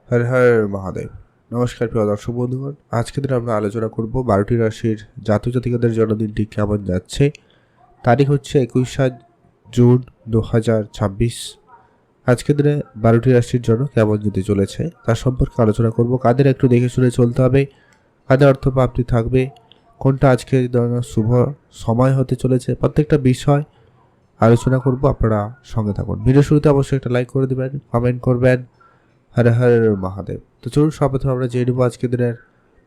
হর হর মহাদেব। নমস্কার প্রিয় দর্শক বন্ধুগণ, আজকে দিনে আমরা আলোচনা করব 12টি রাশির জাতক জাতিকাদের জন্মদিনটি কেমন যাচ্ছে। তারিখ হচ্ছে 21 জুন 2026। আজকের দিনে 12টি রাশির জন্য কেমন যেতে চলেছে তার সম্পর্কে আলোচনা করব। কাদের একটু দেখে শুনে চলতে হবে, কাদের অর্থপ্রাপ্তি থাকবে, কোনটা আজকে ধরনের শুভ সময় হতে চলেছে, প্রত্যেকটা বিষয় আলোচনা করব। আপনারা সঙ্গে থাকুন। ভিডিও শুরুতে অবশ্যই একটা লাইক করে দেবেন, কমেন্ট করবেন। হর হর মহাদেব। তো চলুন সর্বপ্রথম আমরা জেনে নেব আজকের দিনের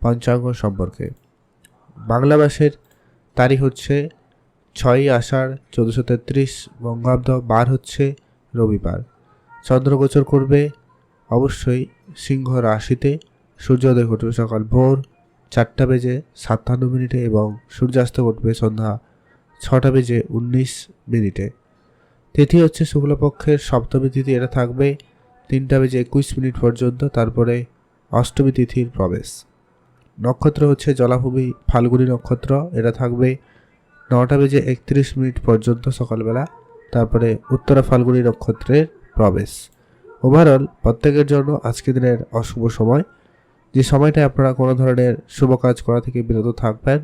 পঞ্চাঙ্গ সম্পর্কে। বাংলা মাসের তারিখ হচ্ছে 6ই আষাঢ় 1433 বঙ্গাব্দ, বার হচ্ছে রবিবার। চন্দ্রগোচর করবে অবশ্যই সিংহ রাশিতে। সূর্যোদয় ঘটবে সকাল ভোর 4:57 এবং সূর্যাস্ত ঘটবে সন্ধ্যা 6:19। তিথি হচ্ছে শুক্লপক্ষের সপ্তমী তিথি, এটা থাকবে 3:21 পর্যন্ত, তারপরে অষ্টমী তিথির প্রবেশ। নক্ষত্র হচ্ছে জলাভূমি ফাল্গুনী নক্ষত্র, এটা থাকবে 9:31 পর্যন্ত সকালবেলা, তারপরে উত্তরা ফাল্গুনী নক্ষত্রের প্রবেশ। ওভারঅল প্রত্যেকের জন্য আজকের দিনের অশুভ সময়, যে সময়টায় আপনারা কোনো ধরনের শুভ কাজ করা থেকে বিরত থাকবেন,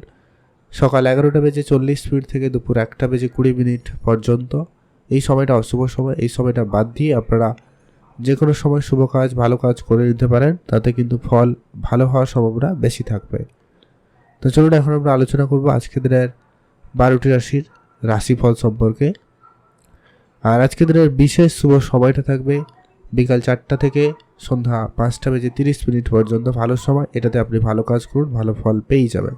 সকাল 11:40 থেকে দুপুর 1:20 পর্যন্ত। এই সময়টা অশুভ সময়। এই সময়টা বাদ দিয়ে আপনারা যে কোনো সময় শুভ কাজ, ভালো কাজ করে নিতে পারেন, তাতে কিন্তু ফল ভালো হওয়ার সম্ভাবনা বেশি থাকবে। তো চলুন এখন আমরা আলোচনা করব আজকের দিনের 12টি রাশির রাশিফল সম্পর্কে। আর আজকের দিনের বিশেষ শুভ সময়টা থাকবে বিকাল 4টা থেকে সন্ধ্যা 5:30 পর্যন্ত ভালো সময়। এটাতে আপনি ভালো কাজ করুন, ভালো ফল পেয়েই যাবেন।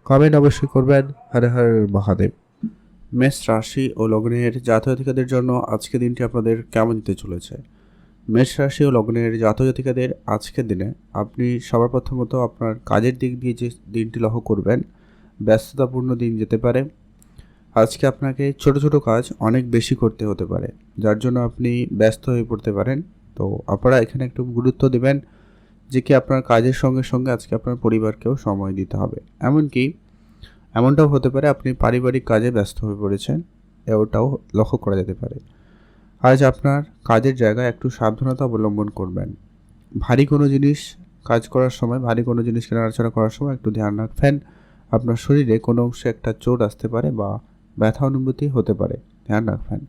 কমেন্ট অবশ্যই করবেন। হর হর মহাদেব। মেষ রাশি ও লগ্নের জাতক-জাতিকাদের জন্য আজকের দিনটি আপনাদের কেমন যেতে চলেছে। মেষ রাশি ও লগ্নের জাতক জাতিকাদের আজকের দিনে আপনি সবার প্রথমত আপনার কাজের দিক দিয়ে যে দিনটি লক্ষ্য করবেন, ব্যস্ততাপূর্ণ দিন যেতে পারে। আজকে আপনাকে ছোট ছোট কাজ অনেক বেশি করতে হতে পারে, যার জন্য আপনি ব্যস্ত হয়ে পড়তে পারেন। তো আপনারা এখানে একটু গুরুত্ব দেবেন যে কি আপনার কাজের সঙ্গে সঙ্গে আজকে আপনার পরিবারকেও সময় দিতে হবে। এমনটাও হতে পারে আপনি পারিবারিক কাজে ব্যস্ত হয়ে পড়েছেন, ওটাও লক্ষ্য করা যেতে পারে। আজ আপনার কাজের জায়গায় একটু সাবধানতা অবলম্বন করবেন। ভারী কোনো জিনিস কাজ করার সময়, ভারী কোনো জিনিসকে নাড়াচাড়া করার সময় একটু ধ্যান রাখবেন। আপনার শরীরে কোনো অংশে একটা চোট আসতে পারে বা ব্যথা অনুভূতি হতে পারে, ধ্যান রাখবেন।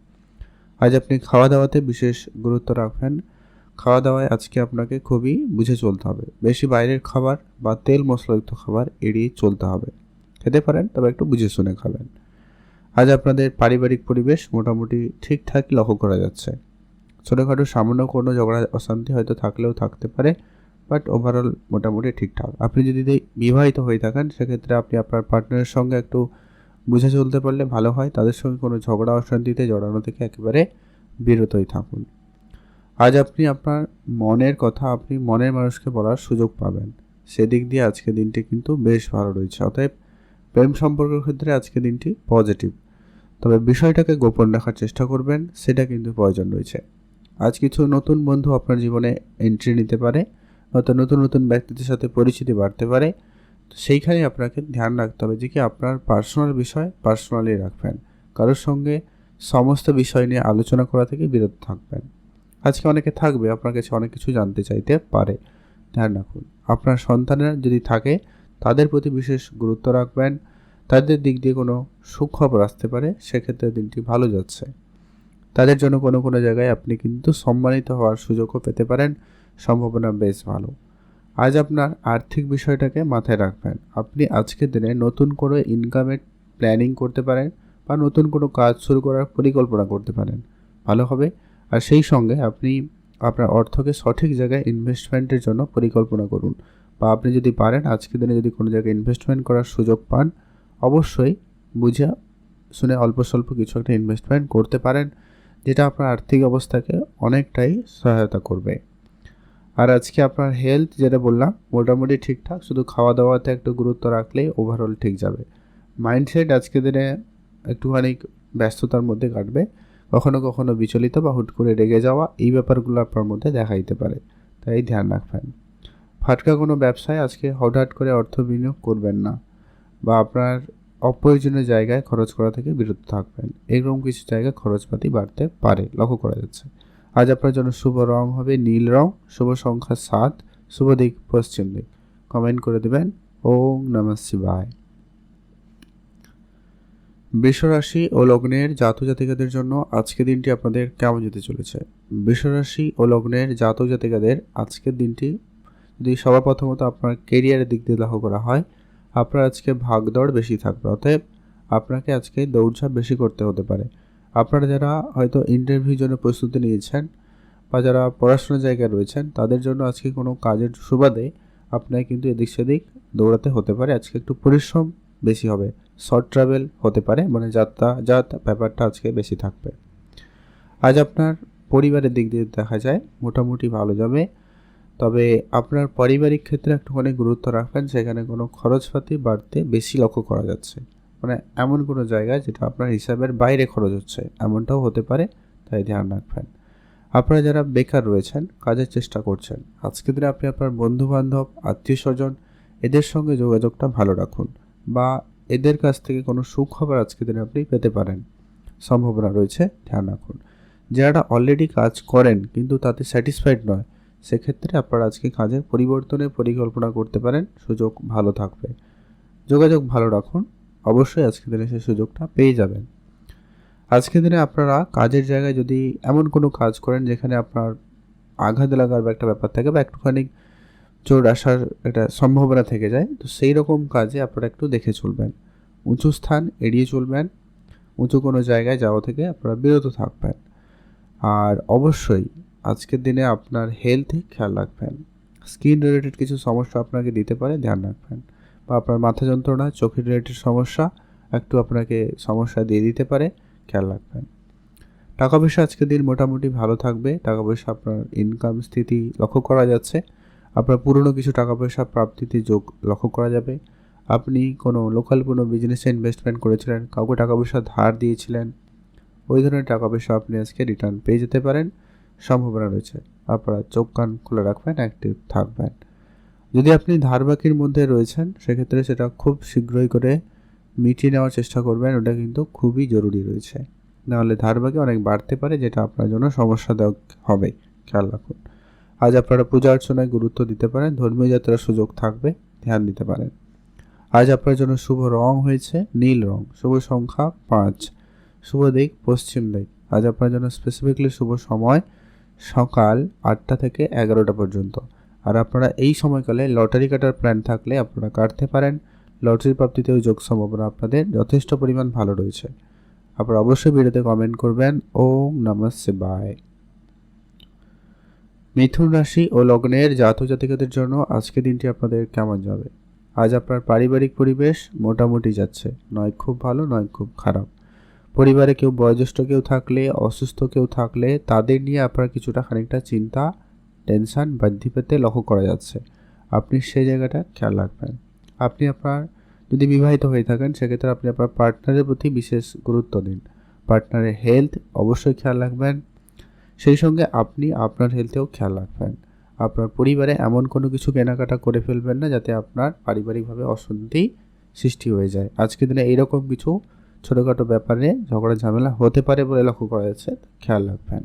আজ আপনি খাওয়া দাওয়াতে বিশেষ গুরুত্ব রাখবেন। খাওয়া দাওয়ায় আজকে আপনাকে খুবই বুঝে চলতে হবে। বেশি বাইরের খাবার বা তেল মশলাযুক্ত খাবার এড়িয়ে চলতে হবে। খেতে পারেন, তবে একটু বুঝে শুনে খাবেন। আজ আপনাদের পারিবারিক পরিবেশ মোটামুটি ঠিকঠাকই লক্ষ্য করা যাচ্ছে। ছোটোখাটো সামান্য কোনো ঝগড়া অশান্তি হয়তো থাকলেও থাকতে পারে, বাট ওভারঅল মোটামুটি ঠিকঠাক। আপনি যদি বিবাহিত হয়ে থাকেন, সেক্ষেত্রে আপনি আপনার পার্টনারের সঙ্গে একটু বুঝে চলতে পারলে ভালো হয়। তাদের সঙ্গে কোনো ঝগড়া অশান্তিতে জড়ানো থেকে একেবারে বিরতই থাকুন। আজ আপনি আপনার মনের কথা আপনি মনের মানুষকে বলার সুযোগ পাবেন। সেদিক দিয়ে আজকে দিনটি কিন্তু বেশ ভালো রয়েছে। অতএব প্রেম সম্পর্কের ক্ষেত্রে আজকে দিনটি পজিটিভ, তবে বিষয়টাকে গোপন রাখার চেষ্টা করবেন, সেটা কিন্তু প্রয়োজন রয়েছে। আজ কিছু নতুন বন্ধু আপনার জীবনে এন্ট্রি নিতে পারে, নয়তো নতুন নতুন ব্যক্তিদের সাথে পরিচিতি বাড়তে পারে। তো সেইখানে আপনাকে ধ্যান রাখতে হবে যে কি আপনার পার্সোনাল বিষয় পার্সোনালি রাখবেন। কারোর সঙ্গে সমস্ত বিষয় নিয়ে আলোচনা করা থেকে বিরত থাকবেন। আজকে অনেকে থাকবে আপনার কাছে অনেক কিছু জানতে চাইতে পারে, ধ্যান রাখুন। আপনার সন্তানেরা যদি থাকে, তাদের প্রতি বিশেষ গুরুত্ব রাখবেন। তাদের দিক দিয়ে কোনো সুখবর আসতে পারে, সেক্ষেত্রে দিনটি ভালো যাচ্ছে। তাদের জন্য কোনো কোনো জায়গায় আপনি কিন্তু সম্মানিত হওয়ার সুযোগও পেতে পারেন, সম্ভাবনা বেশ ভালো। আজ আপনার আর্থিক বিষয়টাকে মাথায় রাখবেন। আপনি আজকের দিনে নতুন কোনো ইনকামের প্ল্যানিং করতে পারেন বা নতুন কোনো কাজ শুরু করার পরিকল্পনা করতে পারেন, ভালো হবে। আর সেই সঙ্গে আপনি আপনার অর্থকে সঠিক জায়গায় ইনভেস্টমেন্টের জন্য পরিকল্পনা করুন। বা আপনি যদি পারেন আজকের দিনে যদি কোনো জায়গায় ইনভেস্টমেন্ট করার সুযোগ পান, অবশ্যই বুঝে শুনে অল্প স্বল্প কিছু একটা ইনভেস্টমেন্ট করতে পারেন, যেটা আপনার আর্থিক অবস্থাকে অনেকটাই সহায়তা করবে। আর আজকে আপনার হেলথ যেটা বললাম মোটামুটি ঠিকঠাক, শুধু খাওয়া দাওয়াতে একটু গুরুত্ব রাখলেই ওভারঅল ঠিক যাবে। মাইন্ডসেট আজকে দিনে একটুখানি ব্যস্ততার মধ্যে কাটবে, কখনো কখনো বিচলিত বা হুট করে রেগে যাওয়া, এই ব্যাপারগুলো আপনার মধ্যে দেখা দিতে পারে, তাই ধ্যান রাখবেন। ফাটকা কোনো ব্যবসায় আজকে হঠাৎ করে অর্থ বিনিয়োগ করবেন না, বা আপনার অপ্রয়োজনীয় জায়গায় খরচ করা থেকে বিরত থাকবেন। এরকম কিছু জায়গায় খরচপাতি বাড়তে পারে, লক্ষ্য করা যাচ্ছে। আজ আপনার জন্য শুভ রং হবে নীল রং, শুভ সংখ্যা 7, শুভ দিক পশ্চিম দিক। কমেন্ট করে দেবেন ওম নমঃ শিবায়। বৃষ রাশি ও লগ্নের জাতক জাতিকাদের জন্য আজকের দিনটি আপনাদের কেমন যেতে চলেছে? বৃষ রাশি ও লগ্নের জাতক জাতিকাদের আজকের দিনটি যদি সবার প্রথমত আপনার কেরিয়ারের দিক দিয়ে লক্ষ্য করা হয়, আপনার আজকে ভাগদৌড় বেশি থাকবে, অতএব আপনাকে আজকে দৌড়ঝাঁপ বেশি করতে হতে পারে। আপনারা যারা হয়তো ইন্টারভিউর জন্য প্রস্তুতি নিয়েছেন বা যারা পড়াশোনার জায়গায় রয়েছেন, তাদের জন্য আজকে কোনো কাজের সুবাদে আপনাকে কিন্তু এদিক সেদিক দৌড়াতে হতে পারে। আজকে একটু পরিশ্রম বেশি হবে, শর্ট ট্রাভেল হতে পারে, মানে যাতায়াত ব্যাপারটা আজকে বেশি থাকবে। আজ আপনার পরিবারের দিক দিয়ে দেখা যায় মোটামুটি ভালো যাবে, তবে আপনার পারিবারিক ক্ষেত্রে একটুখানি গুরুত্ব রাখবেন, সেখানে কোনো খরচপাতি বাড়তে বেশি লক্ষ্য করা যাচ্ছে, মানে এমন কোনো জায়গায় যেটা আপনার হিসাবের বাইরে খরচ হচ্ছে এমনটাও হতে পারে, তাই ধ্যান রাখবেন। আপনারা যারা বেকার রয়েছেন, কাজের চেষ্টা করছেন, আজকের দিনে আপনি আপনার বন্ধুবান্ধব আত্মীয় স্বজন এদের সঙ্গে যোগাযোগটা ভালো রাখুন, বা এদের কাছ থেকে কোনো সুখবর আজকের দিনে আপনি পেতে পারেন, সম্ভাবনা রয়েছে, ধ্যান রাখুন। যারা অলরেডি কাজ করেন কিন্তু তাতে স্যাটিসফাইড নয়, সেক্ষেত্রে আপনারা আজকে কাজের পরিবর্তনের পরিকল্পনা করতে পারেন, সুযোগ ভালো থাকবে। যোগাযোগ ভালো রাখুন, অবশ্যই আজকের দিনে সেই সুযোগটা পেয়ে যাবেন। আজকের দিনে আপনারা কাজের জায়গায় যদি এমন কোনো কাজ করেন যেখানে আপনার আঘাত লাগার একটা ব্যাপার থাকে বা একটুখানি চোট আসার একটা সম্ভাবনা থেকে যায়, তো সেই রকম কাজে আপনারা একটু দেখে চলবেন। উঁচু স্থান এড়িয়ে চলবেন, উঁচু কোনো জায়গায় যাওয়া থেকে আপনারা বিরত থাকবেন। আর অবশ্যই আজকের দিনে আপনার হেলথে খেয়াল রাখবেন। স্কিন রিলেটেড কিছু সমস্যা আপনাকে দিতে পারে, ধ্যান রাখবেন। বা আপনার মাথা যন্ত্রণা, চোখের রিলেটেড সমস্যা একটু আপনাকে সমস্যা দিয়ে দিতে পারে, খেয়াল রাখবেন। টাকা পয়সা আজকের দিন মোটামুটি ভালো থাকবে। টাকা পয়সা আপনার ইনকাম স্থিতি লক্ষ্য করা যাচ্ছে। আপনার পুরনো কিছু টাকা পয়সা প্রাপ্তিতে যোগ লক্ষ্য করা যাবে। আপনি কোনো লোকাল কোনো বিজনেসে ইনভেস্টমেন্ট করেছিলেন, কাউকে টাকা পয়সা ধার দিয়েছিলেন, ওই ধরনের টাকা পয়সা আপনি আজকে রিটার্ন পেয়ে যেতে পারেন, সম্ভাবনা রয়েছে। আপনারা চোখ কান খুলে রাখবেন, অ্যাক্টিভ থাকবেন। যদি আপনি ধার বাকির মধ্যে রয়েছেন, সেক্ষেত্রে সেটা খুব শীঘ্রই করে মিটিয়ে নেওয়ার চেষ্টা করবেন, ওটা কিন্তু খুবই জরুরি রয়েছে। নাহলে ধার বাকি অনেক বাড়তে পারে, যেটা আপনার জন্য সমস্যাদায়ক হবে, খেয়াল রাখুন। আজ আপনারা পূজা অর্চনায় গুরুত্ব দিতে পারেন, ধর্মীয় যাত্রার সুযোগ থাকবে, ধ্যান দিতে পারেন। আজ আপনার জন্য শুভ রং হয়েছে নীল রং, শুভ সংখ্যা 5, শুভ দিক পশ্চিম দিক। আজ আপনার জন্য স্পেসিফিকলি শুভ সময় সকাল 8টা থেকে 11টা পর্যন্ত। আর আপনারা এই সময়কালে লটারি কাটার প্ল্যান থাকলে আপনারা কাটতে পারেন। লটারি প্রাপ্তিতেও যোগ সম্ভাবনা আপনাদের যথেষ্ট পরিমাণ ভালো রয়েছে। আপনারা অবশ্যই ভিডিওতে কমেন্ট করবেন ওম নমঃ শিবায়। মিথুন রাশি ও লগ্নের জাতক জাতিকাদের জন্য আজকে দিনটি আপনাদের কেমন যাবে? আজ আপনার পারিবারিক পরিবেশ মোটামুটি যাচ্ছে, নয় খুব ভালো নয় খুব খারাপ। পরিবারে কেউ বয়োজ্যেষ্ঠ কেউ থাকলে, অসুস্থ কেউ থাকলে তাদের নিয়ে আপনার কিছুটা খানিকটা চিন্তা, টেনশন বৃদ্ধি পেতে লক্ষ্য করা যাচ্ছে। আপনি সেই জায়গাটা খেয়াল রাখবেন। আপনি আপনার যদি বিবাহিত হয়ে থাকেন, সেক্ষেত্রে আপনি আপনার পার্টনারের প্রতি বিশেষ গুরুত্ব দিন। পার্টনারের হেলথ অবশ্যই খেয়াল রাখবেন, সেই সঙ্গে আপনি আপনার হেলথেও খেয়াল রাখবেন। আপনার পরিবারে এমন কোনো কিছু কেনাকাটা করে ফেলবেন না যাতে আপনার পারিবারিকভাবে অশান্তি সৃষ্টি হয়ে যায়। আজকের দিনে এইরকম কিছু ছোটোখাটো ব্যাপারে ঝগড়া ঝামেলা হতে পারে বলে লক্ষ্য করা যাচ্ছে, খেয়াল রাখবেন।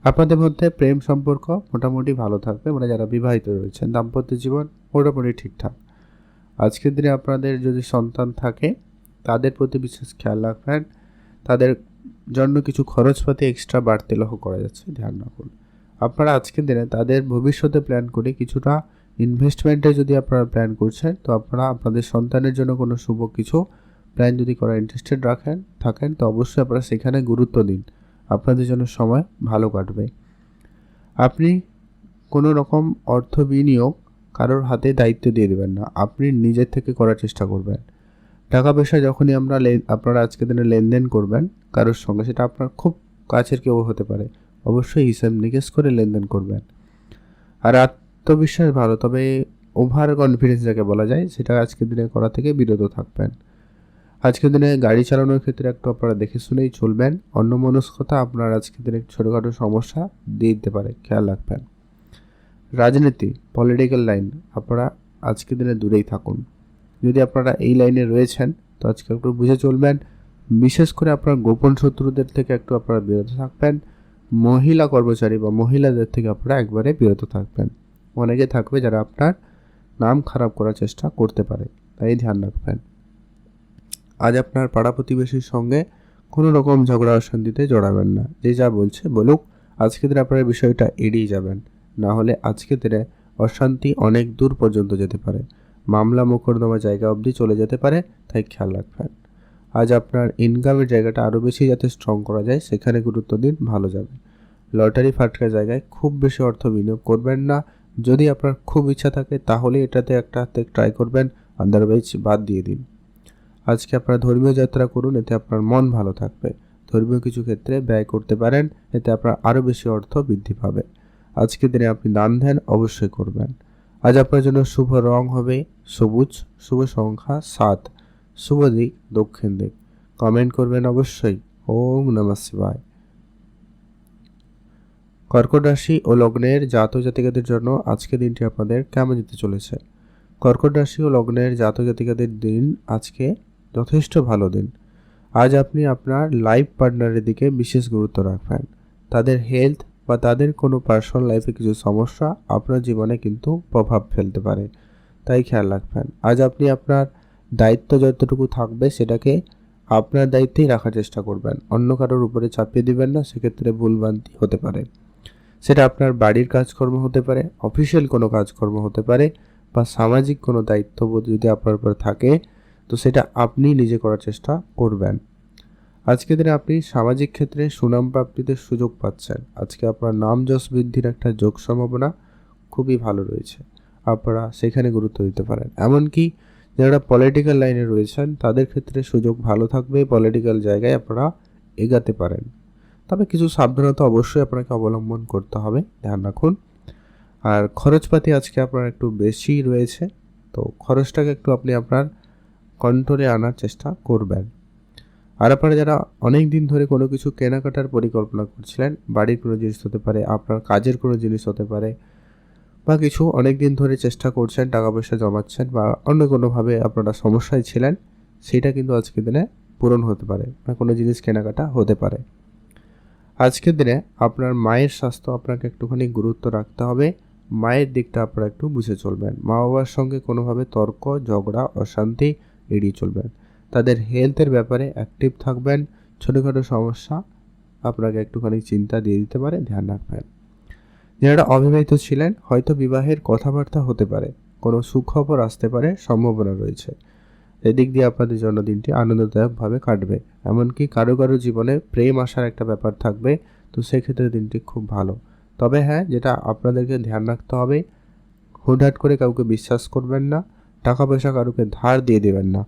আপনাদের মধ্যে প্রেম সম্পর্ক মোটামুটি ভালো থাকবে, মানে যারা বিবাহিত রয়েছেন দাম্পত্য জীবন মোটামুটি ঠিকঠাক। আজকের দিনে আপনাদের যদি সন্তান থাকে তাদের প্রতি বিশেষ খেয়াল রাখবেন, তাদের জন্য কিছু খরচপাতি এক্সট্রা বাড়তে লক্ষ্য করা যাচ্ছে, ধ্যান রাখুন। আপনারা আজকের দিনে তাদের ভবিষ্যতে প্ল্যান করে কিছুটা ইনভেস্টমেন্টে যদি আপনারা প্ল্যান করছেন, তো আপনারা আপনাদের সন্তানের জন্য কোনো শুভ কিছু প্ল্যান যদি করা ইন্টারেস্টেড থাকেন, তো অবশ্যই আপনারা সেখানে গুরুত্ব দিন, আপনাদের জন্য সময় ভালো কাটবে। আপনি কোনো রকম অর্থ বিনিয়োগ কারোর হাতে দায়িত্ব দিয়ে দেবেন না, আপনি নিজের থেকে করার চেষ্টা করবেন। টাকা পয়সা যখনই আপনারা আজকের দিনে লেনদেন করবেন কারোর সঙ্গে, সেটা আপনার খুব কাছের কেউ হতে পারে, অবশ্যই হিসাব নিকেশ করে লেনদেন করবেন। আর আত্মবিশ্বাস ভালো, তবে ওভার কনফিডেন্স যাকে বলা যায়, সেটা আজকের দিনে করা থেকে বিরত থাকবেন। আজকের দিনে গাড়ি চালানোর ক্ষেত্রে একটু আপনারা দেখে শুনেই চলবেন, অন্যমনস্কতা আপনার আজকের দিনে ছোটোখাটো সমস্যা দিয়ে দিতে পারে, খেয়াল রাখবেন। রাজনীতি, পলিটিক্যাল লাইন আপনারা আজকের দিনে দূরেই থাকুন। যদি আপনারা এই লাইনে রয়েছেন, তো আজকে একটু বুঝে চলবেন। বিশেষ করে আপনার গোপন শত্রুদের থেকে একটু আপনারা বিরত থাকবেন। মহিলা কর্মচারী বা মহিলাদের থেকে আপনারা একবারে বিরত থাকবেন। অনেকে থাকবে যারা আপনার নাম খারাপ করার চেষ্টা করতে পারে, তাই ধ্যান রাখবেন। আজ আপনার পাড়া প্রতিবেশীর সঙ্গে কোনো রকম ঝগড়া অশান্তিতে জড়াবেন না। যে যা বলছে বলুক, আজকে দিনে আপনার বিষয়টা এড়িয়ে যাবেন, না হলে আজকে দিনে অশান্তি অনেক দূর পর্যন্ত যেতে পারে, মামলা মোকদ্দমা জায়গা অবধি চলে যেতে পারে, তাই খেয়াল রাখবেন। আজ আপনার ইনকামের জায়গাটা আরও বেশি যাতে স্ট্রং করা যায় সেখানে গুরুত্ব দিন, ভালো যাবে। লটারি ফাটকা জায়গায় খুব বেশি অর্থ বিনিয়োগ করবেন না। যদি আপনার খুব ইচ্ছা থাকে তাহলে এটাতে একটা হাতে ট্রাই করবেন, আদারওয়াইজ বাদ দিয়ে দিন। আজকে আপনারা ধর্মীয় যাত্রা করুন, এতে আপনার মন ভালো থাকবে। ধর্মীয় কিছু ক্ষেত্রে ব্যয় করতে পারেন, এতে আপনার আরও বেশি অর্থ বৃদ্ধি পাবে। আজকের দিনে আপনি দান ধ্যান অবশ্যই করবেন। আজ আপনার জন্য শুভ রং হবে সবুজ, শুভ সংখ্যা 7, শুভ দিক দক্ষিণ দিক। কমেন্ট করবেন অবশ্যই। ওম নমঃ শিবায়। কর্কট রাশি ও লগ্নের জাতক জাতিকাদের জন্য আজকে দিনটি আপনাদের কেমন যেতে চলেছে? কর্কট রাশি ও লগ্নের জাতক জাতিকাদের দিন আজকে যথেষ্ট ভালো দিন। আজ আপনি আপনার লাইফ পার্টনারের দিকে বিশেষ গুরুত্ব রাখবেন। তাদের হেলথ বা তাদের কোনো পার্সোনাল লাইফে কিছু সমস্যা আপনার জীবনে কিন্তু প্রভাব ফেলতে পারে, তাই খেয়াল রাখবেন। আজ আপনি আপনার দায়িত্ব যতটুকু থাকবে সেটাকে আপনার দায়িত্বেই রাখার চেষ্টা করবেন, অন্য কারোর উপরে চাপিয়ে দিবেন না, সেক্ষেত্রে ভুলভ্রান্তি হতে পারে। সেটা আপনার বাড়ির কাজকর্ম হতে পারে, অফিসিয়াল কোনো কাজকর্ম হতে পারে, বা সামাজিক কোনো দায়িত্ববোধ যদি আপনার উপর থাকে তো সেটা আপনি নিজে করার চেষ্টা করবেন। আজকের দিনে আপনি সামাজিক ক্ষেত্রে সুনাম প্রাপ্তিতে সুযোগ পাচ্ছেন। আজকে আপনার নাম যশ বৃদ্ধির একটা যোগ সম্ভাবনা খুবই ভালো রয়েছে, আপনারা সেখানে গুরুত্ব দিতে পারেন। এমনকি যারা পলিটিক্যাল লাইনে রয়েছেন তাদের ক্ষেত্রে সুযোগ ভালো থাকবে, পলিটিক্যাল জায়গায় আপনারা এগাতে পারেন। তবে কিছু সাবধানতা অবশ্যই আপনাকে অবলম্বন করতে হবে, ধ্যান রাখুন। আর খরচপাতি আজকে আপনার একটু বেশি রয়েছে, তো খরচটাকে একটু আপনি আপনার কন্ট্রোলে আনার চেষ্টা করবেন। আর আপনারা যারা অনেক দিন ধরে কোনো কিছু কেনাকাটার পরিকল্পনা করছিলেন, বাড়ির কোনো জিনিস হতে পারে, আপনার কাজের কোনো জিনিস হতে পারে, বা কিছু অনেক দিন ধরে চেষ্টা করছেন, টাকা পয়সা জমাচ্ছেন, বা অন্য কোনোভাবে আপনারা সমস্যায় ছিলেন, সেটা কিন্তু আজকের দিনে পূরণ হতে পারে, বা কোনো জিনিস কেনাকাটা হতে পারে। আজকের দিনে আপনার মায়ের স্বাস্থ্য আপনাকে একটুখানি গুরুত্ব রাখতে হবে। মায়ের দিকটা আপনারা একটু বুঝে চলবেন। মা বাবার সঙ্গে কোনোভাবে তর্ক ঝগড়া অশান্তি এড়িয়ে চলবেন। তাদের হেলথের ব্যাপারে অ্যাক্টিভ থাকবেন। ছোটোখাটো সমস্যা আপনাকে একটুখানি চিন্তা দিয়ে দিতে পারে, ধ্যান রাখবেন। যারা অবিবাহিত ছিলেন হয়তো বিবাহের কথাবার্তা হতে পারে, কোনো সুখবর আসতে পারে, সম্ভাবনা রয়েছে। এদিক দিয়ে আপনাদের জন্য দিনটি আনন্দদায়কভাবে কাটবে। এমনকি কারো কারো জীবনে প্রেম আসার একটা ব্যাপার থাকবে, তো সেক্ষেত্রে দিনটি খুব ভালো। তবে হ্যাঁ, যেটা আপনাদেরকে ধ্যান রাখতে হবে, হুটহাট করে কাউকে বিশ্বাস করবেন না, টাকা পয়সা কারোকে ধার দিয়ে দেবেন না,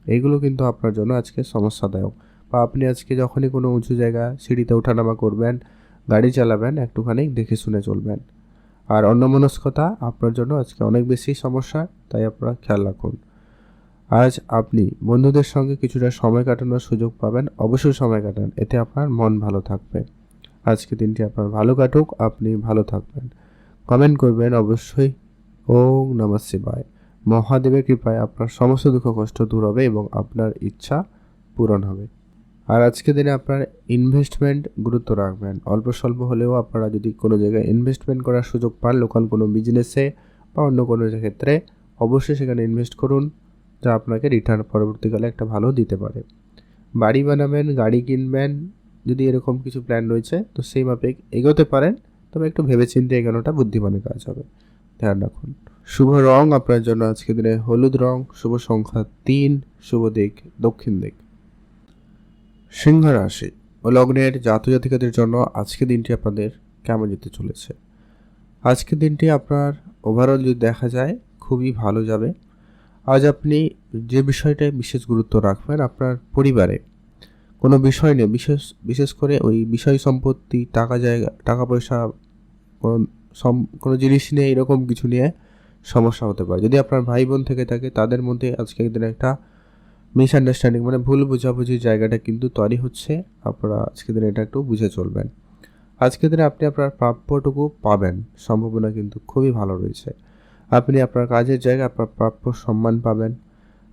এইগুলো কিন্তু আপনার জন্য আজকে সমস্যাদায়ক। বা আপনি আজকে যখনই কোনো উঁচু জায়গা সিঁড়িতে ওঠানামা করবেন, গাড়ি চালাবেন, একটুখানি দেখে শুনে চলবেন। আর অন্যমনস্কতা আপনার জন্য আজকে অনেক বেশি সমস্যা, তাই আপনারা খেয়াল রাখুন। আজ আপনি বন্ধুদের সঙ্গে কিছুটা সময় কাটানোর সুযোগ পাবেন, অবশ্যই সময় কাটান, এতে আপনার মন ভালো থাকবে। আজকে দিনটি আপনার ভালো কাটুক, আপনি ভালো থাকবেন। কমেন্ট করবেন অবশ্যই। ওম নমঃ শিবায়। মহাদেবের কৃপায় আপনার সমস্ত দুঃখ কষ্ট দূর হবে এবং আপনার ইচ্ছা পূরণ হবে। আর আজকে দিনে আপনার ইনভেস্টমেন্ট গুরুত্ব রাখবেন। অল্প স্বল্প হলেও আপনারা যদি কোনো জায়গায় ইনভেস্টমেন্ট করার সুযোগ পান, লোকাল কোনো বিজনেসে বা অন্য কোনো ক্ষেত্রে, অবশ্যই সেখানে ইনভেস্ট করুন, যা আপনাকে রিটার্ন পরবর্তীকালে একটা ভালো দিতে পারে। বাড়ি বানাবেন, গাড়ি কিনবেন, যদি এরকম কিছু প্ল্যান রয়েছে তো সেই মাফিক এগোতে পারেন, তবে একটু ভেবেচিন্তে এগোনোটা বুদ্ধিমানের কাজ হবে, ধ্যান রাখুন। শুভ রং আপনার জন্য আজকে দিনে হলুদ রং, শুভ সংখ্যা 3, শুভ দিক দক্ষিণ দিক। সিংহ রাশি ও লগ্নের জাতক জাতিকাদের জন্য আজকে দিনটি আপনাদের কেমন যেতে চলেছে? আজকের দিনটি আপনার ওভারঅল যদি দেখা যায় খুবই ভালো যাবে। আজ আপনি যে বিষয়টায় বিশেষ গুরুত্ব রাখবেন, আপনার পরিবারে কোনো বিষয় নিয়ে বিশেষ করে ওই বিষয় সম্পত্তি, টাকা পয়সা, কোনো জিনিস নিয়ে, এরকম কিছু নিয়ে সমস্যা হতে পারে। যদি আপনার ভাই বোন থেকে থাকে তাদের মধ্যে আজকের দিনে একটা মিসআন্ডারস্ট্যান্ডিং, মানে ভুল বোঝাবুঝির জায়গাটা কিন্তু তৈরি হচ্ছে, আপনারা আজকের দিনে এটা একটু বুঝে চলবেন। আজকের দিনে আপনি আপনার প্রাপ্যটুকু পাবেন, সম্ভাবনা কিন্তু খুবই ভালো রয়েছে। আপনি আপনার কাজের জায়গায় আপনার প্রাপ্য সম্মান পাবেন।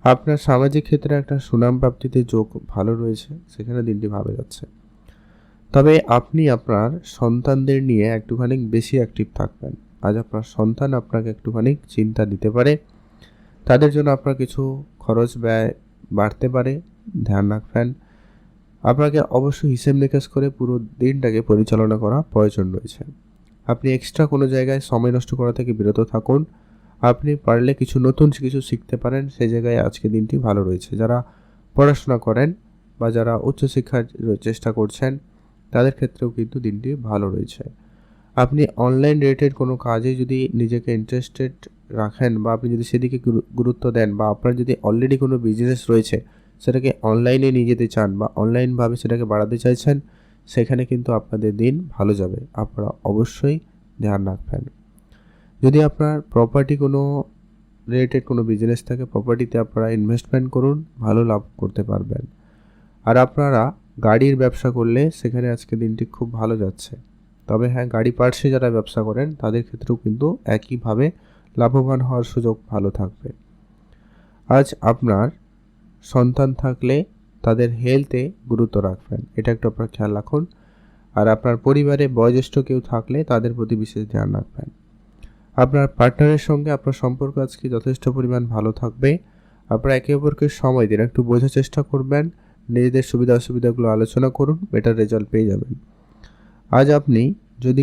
আপনার সামাজিক ক্ষেত্রে একটা সুনাম প্রাপ্তিতে যোগ ভালো রয়েছে, সেখানে দিনটি ভালো যাচ্ছে। তবে আপনি আপনার সন্তানদের নিয়ে একটুখানি বেশি অ্যাক্টিভ থাকবেন। আজ আপনার সন্তান আপনাকে একটুখানি চিন্তা দিতে পারে, তাদের জন্য আপনার কিছু খরচ ব্যয় বাড়তে পারে, ধ্যান রাখবেন। আপনাকে অবশ্যই হিসেব নিকেশ করে পুরো দিনটাকে পরিচালনা করা প্রয়োজন রয়েছে। আপনি এক্সট্রা কোনো জায়গায় সময় নষ্ট করা থেকে বিরত থাকুন। আপনি পারলে কিছু নতুন কিছু শিখতে পারেন, সেই জায়গায় আজকে দিনটি ভালো রয়েছে। যারা পড়াশোনা করেন বা যারা উচ্চশিক্ষার চেষ্টা করছেন, তাদের ক্ষেত্রেও কিন্তু দিনটি ভালো রয়েছে। আপনি অনলাইন রিলেটেড কোনো কাজে যদি নিজেকে ইন্টারেস্টেড রাখেন বা আপনি যদি সেদিকে গুরুত্ব দেন, বা আপনার যদি অলরেডি কোনো বিজনেস রয়েছে সেটাকে অনলাইনে নিয়ে যেতে চান বা অনলাইনভাবে সেটাকে বাড়াতে চাইছেন, সেখানে কিন্তু আপনাদের দিন ভালো যাবে। আপনারা অবশ্যই ধ্যান রাখবেন। যদি আপনার প্রপার্টি কোনো রিলেটেড কোনো বিজনেস থাকে, প্রপার্টিতে আপনারা ইনভেস্টমেন্ট করুন, ভালো লাভ করতে পারবেন। আর আপনারা গাড়ির ব্যবসা করলে সেখানে আজকে দিনটি খুব ভালো যাচ্ছে। তবে হ্যাঁ, গাড়ি পার্টসে যারা ব্যবসা করেন তাদের ক্ষেত্রেও কিন্তু একইভাবে লাভবান হওয়ার সুযোগ ভালো থাকবে। আজ আপনার সন্তান থাকলে তাদের হেলথে গুরুত্ব রাখবেন, এটা একটু আপনার খেয়াল রাখুন। আর আপনার পরিবারে বয়োজ্যেষ্ঠ কেউ থাকলে তাদের প্রতি বিশেষ ধ্যান রাখবেন। আপনার পার্টনারের সঙ্গে আপনার সম্পর্ক আজকে যথেষ্ট পরিমাণ ভালো থাকবে। আপনারা একে অপরকে সময় দিন, একটু বোঝার চেষ্টা করবেন, নিজেদের সুবিধা অসুবিধাগুলো আলোচনা করুন, বেটার রেজাল্ট পেয়ে যাবেন। আজ আপনি যদি